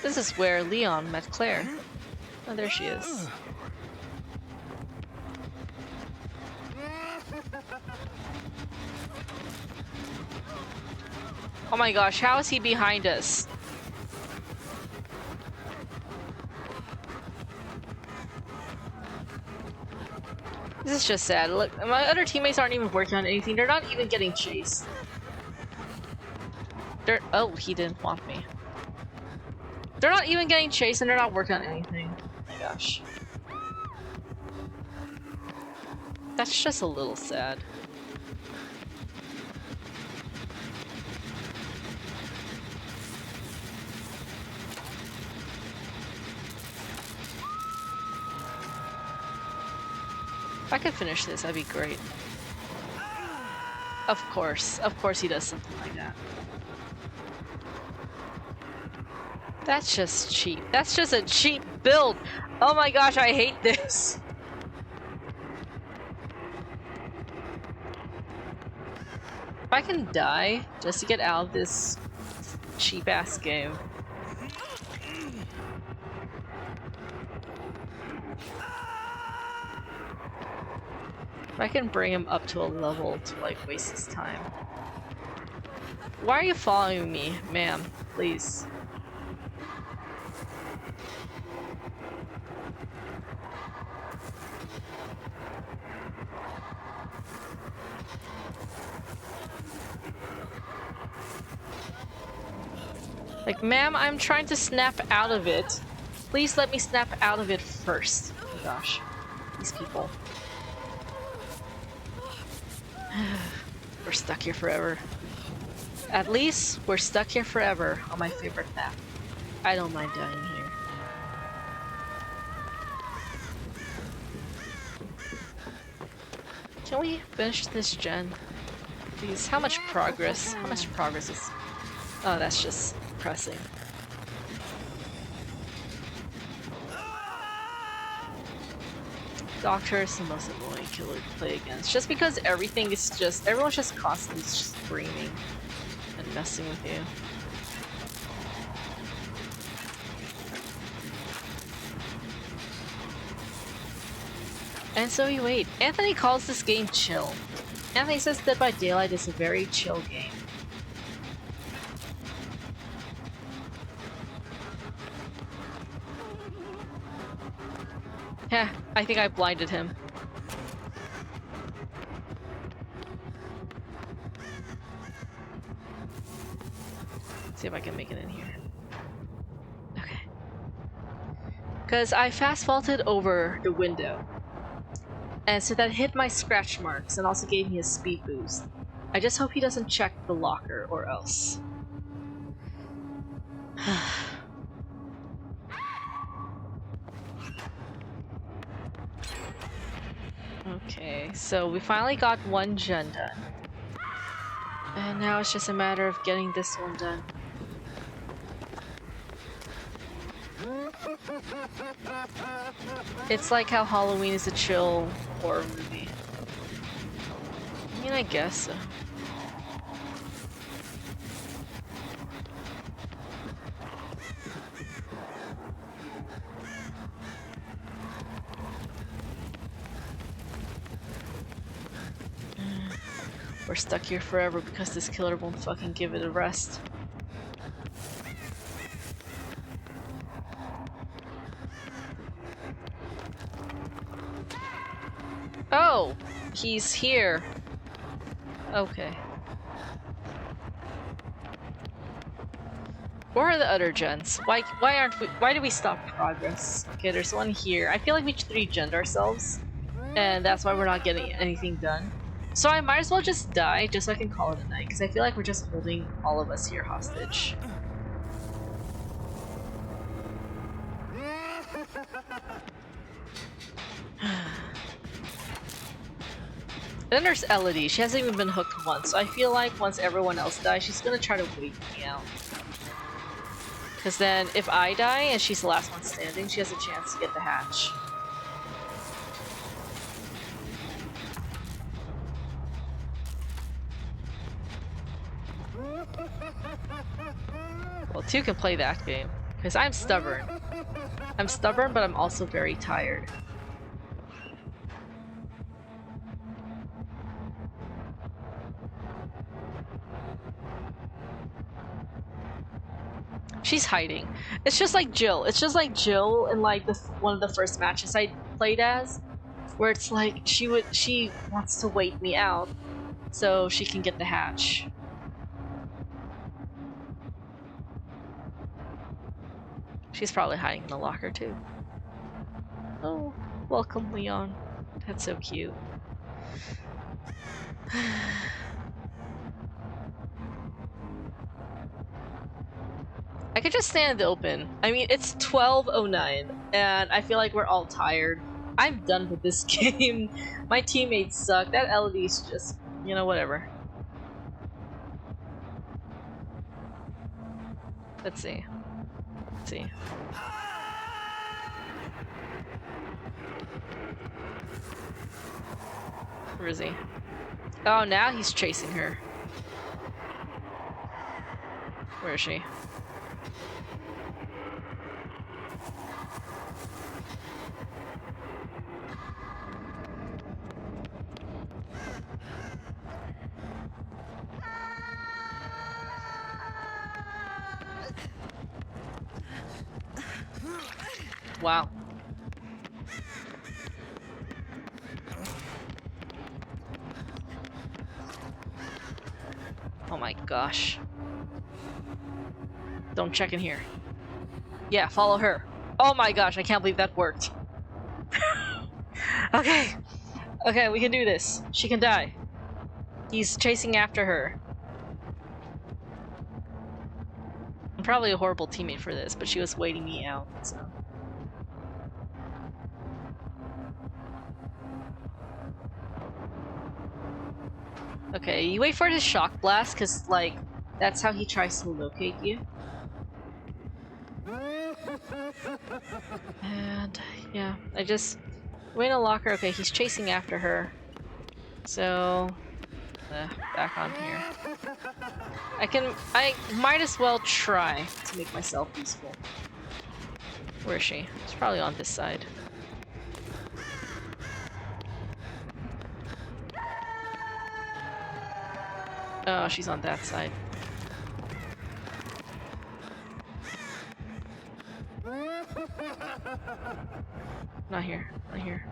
Speaker 1: This is where Leon met Claire. Oh, there she is. Oh my gosh, how is he behind us? This is just sad. Look, my other teammates aren't even working on anything. They're not even getting chased. Oh, he didn't want me. They're not even getting chased and they're not working on anything. Oh my gosh. That's just a little sad. If I could finish this, that'd be great. Of course he does something like that. That's just cheap. That's just a cheap build. Oh my gosh, I hate this. If I can die just to get out of this cheap ass game. If I can bring him up to a level to like waste his time. Why are you following me, ma'am? Please. Like, ma'am, I'm trying to snap out of it. Please let me snap out of it first. Oh my gosh. These people. We're stuck here forever. At least, we're stuck here forever on my favorite map. I don't mind dying here. Can we finish this gen? Please, how much progress? How much progress is... Oh, that's just depressing. Doctor is the most annoying killer to play against. Just because everything is just... Everyone's just constantly screaming and messing with you. And so you wait. Anthony calls this game chill. Anthony says Dead by Daylight is a very chill game. Yeah, I think I blinded him. Let's see if I can make it in here. Okay. Because I fast vaulted over the window. And so that hit my scratch marks and also gave me a speed boost. I just hope he doesn't check the locker or else. Okay, so we finally got one gen done. And now it's just a matter of getting this one done. It's like how Halloween is a chill horror movie. I mean, I guess so. We're stuck here forever because this killer won't fucking give it a rest. Oh! He's here. Okay. Where are the other gens? Why aren't we- why do we stop progress? Okay, there's one here. I feel like we should regen ourselves. And that's why we're not getting anything done. So I might as well just die just so I can call it a night, because I feel like we're just holding all of us here hostage. Then there's Elodie. She hasn't even been hooked once, so I feel like once everyone else dies, she's gonna try to wait me out. Because then if I die and she's the last one standing, she has a chance to get the hatch. Well, two can play that game, because I'm stubborn. I'm stubborn, but I'm also very tired. She's hiding. It's just like Jill. It's just like Jill in like one of the first matches I played as, where it's like she wants to wait me out so she can get the hatch. She's probably hiding in the locker too. Oh, welcome, Leon. That's so cute. I could just stand in the open. I mean, it's 12:09, and I feel like we're all tired. I'm done with this game. My teammates suck. That Elodie's just, you know, whatever. Let's see. Let's see. Where is he? Oh, now he's chasing her. Where is she? Wow. Oh my gosh. Don't check in here. Yeah, follow her. Oh my gosh, I can't believe that worked. Okay. Okay, we can do this. She can die. He's chasing after her. I'm probably a horrible teammate for this, but she was waiting me out, so. Okay, you wait for his shock blast, because, like, that's how he tries to locate you. And, yeah, I just wait in a locker. Okay, he's chasing after her. So, back on here. I might as well try to make myself useful. Where is she? She's probably on this side. Oh, she's on that side. Not here. Not here.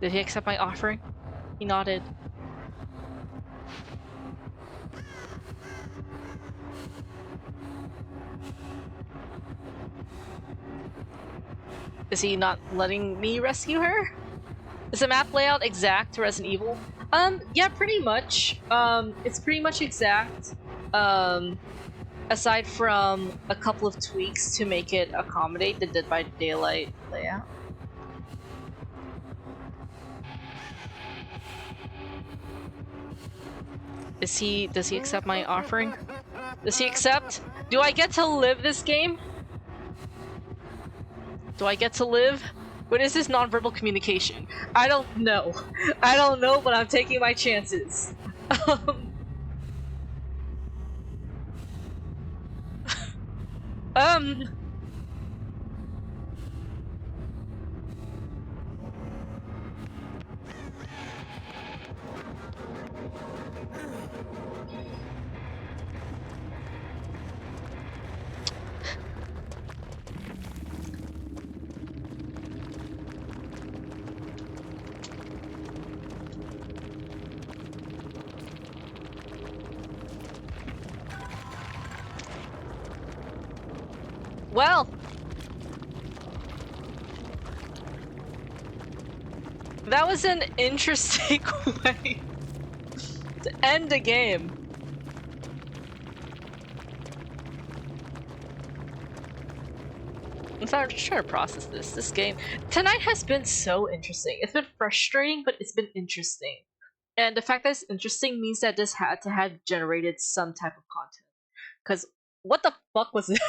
Speaker 1: Did he accept my offering? He nodded. Is he not letting me rescue her? Is the map layout exact to Resident Evil? Yeah, pretty much. It's pretty much exact. Aside from a couple of tweaks to make it accommodate the Dead by Daylight layout. Does he accept my offering? Does he accept? Do I get to live this game? Do I get to live? What is this nonverbal communication? I don't know. I don't know, but I'm taking my chances. Well, that was an interesting way to end a game. I'm sorry, I'm just trying to process this. This game tonight has been so interesting. It's been frustrating, but it's been interesting. And the fact that it's interesting means that this had to have generated some type of content. Because what the fuck was it?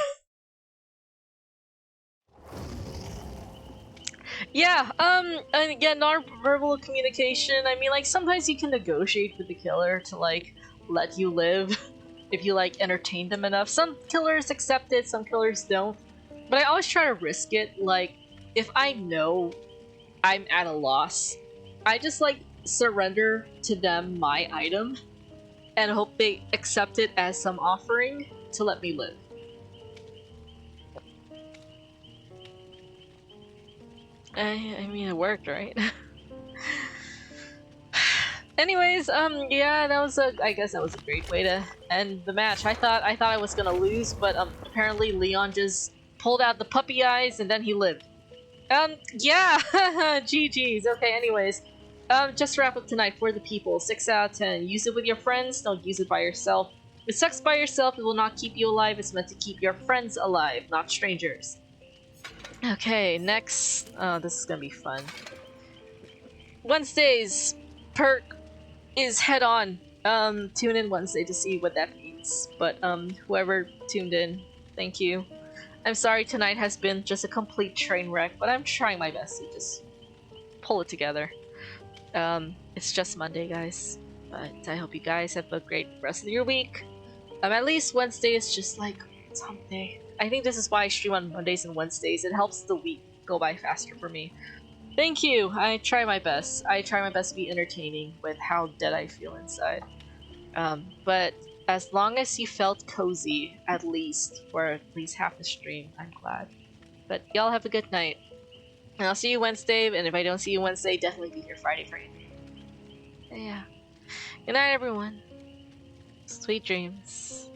Speaker 1: Yeah, and again, non-verbal communication, I mean, like, sometimes you can negotiate with the killer to, like, let you live if you, like, entertain them enough. Some killers accept it, some killers don't. But I always try to risk it, like, if I know I'm at a loss, I just, like, surrender to them my item and hope they accept it as some offering to let me live. I mean, it worked, right? Anyways, yeah, that was I guess that was a great way to end the match. I thought I was gonna lose, but apparently Leon just pulled out the puppy eyes and then he lived. Yeah, GG's. Okay, anyways, just to wrap up tonight for the people. 6 out of 10. Use it with your friends. Don't use it by yourself. If it sucks by yourself, it will not keep you alive. It's meant to keep your friends alive, not strangers. Okay, next. This is gonna be fun. Wednesdays, Perk is head on. Tune in Wednesday to see what that means. But whoever tuned in, thank you. I'm sorry tonight has been just a complete train wreck, but I'm trying my best to just pull it together. It's just Monday, guys. But I hope you guys have a great rest of your week. At least Wednesday is just like it's hump day. I think this is why I stream on Mondays and Wednesdays. It helps the week go by faster for me. Thank you. I try my best. I try my best to be entertaining with how dead I feel inside. But as long as you felt cozy, at least for at least half the stream, I'm glad. But y'all have a good night. And I'll see you Wednesday, and if I don't see you Wednesday, definitely be here Friday for anything. Yeah. Good night, everyone. Sweet dreams.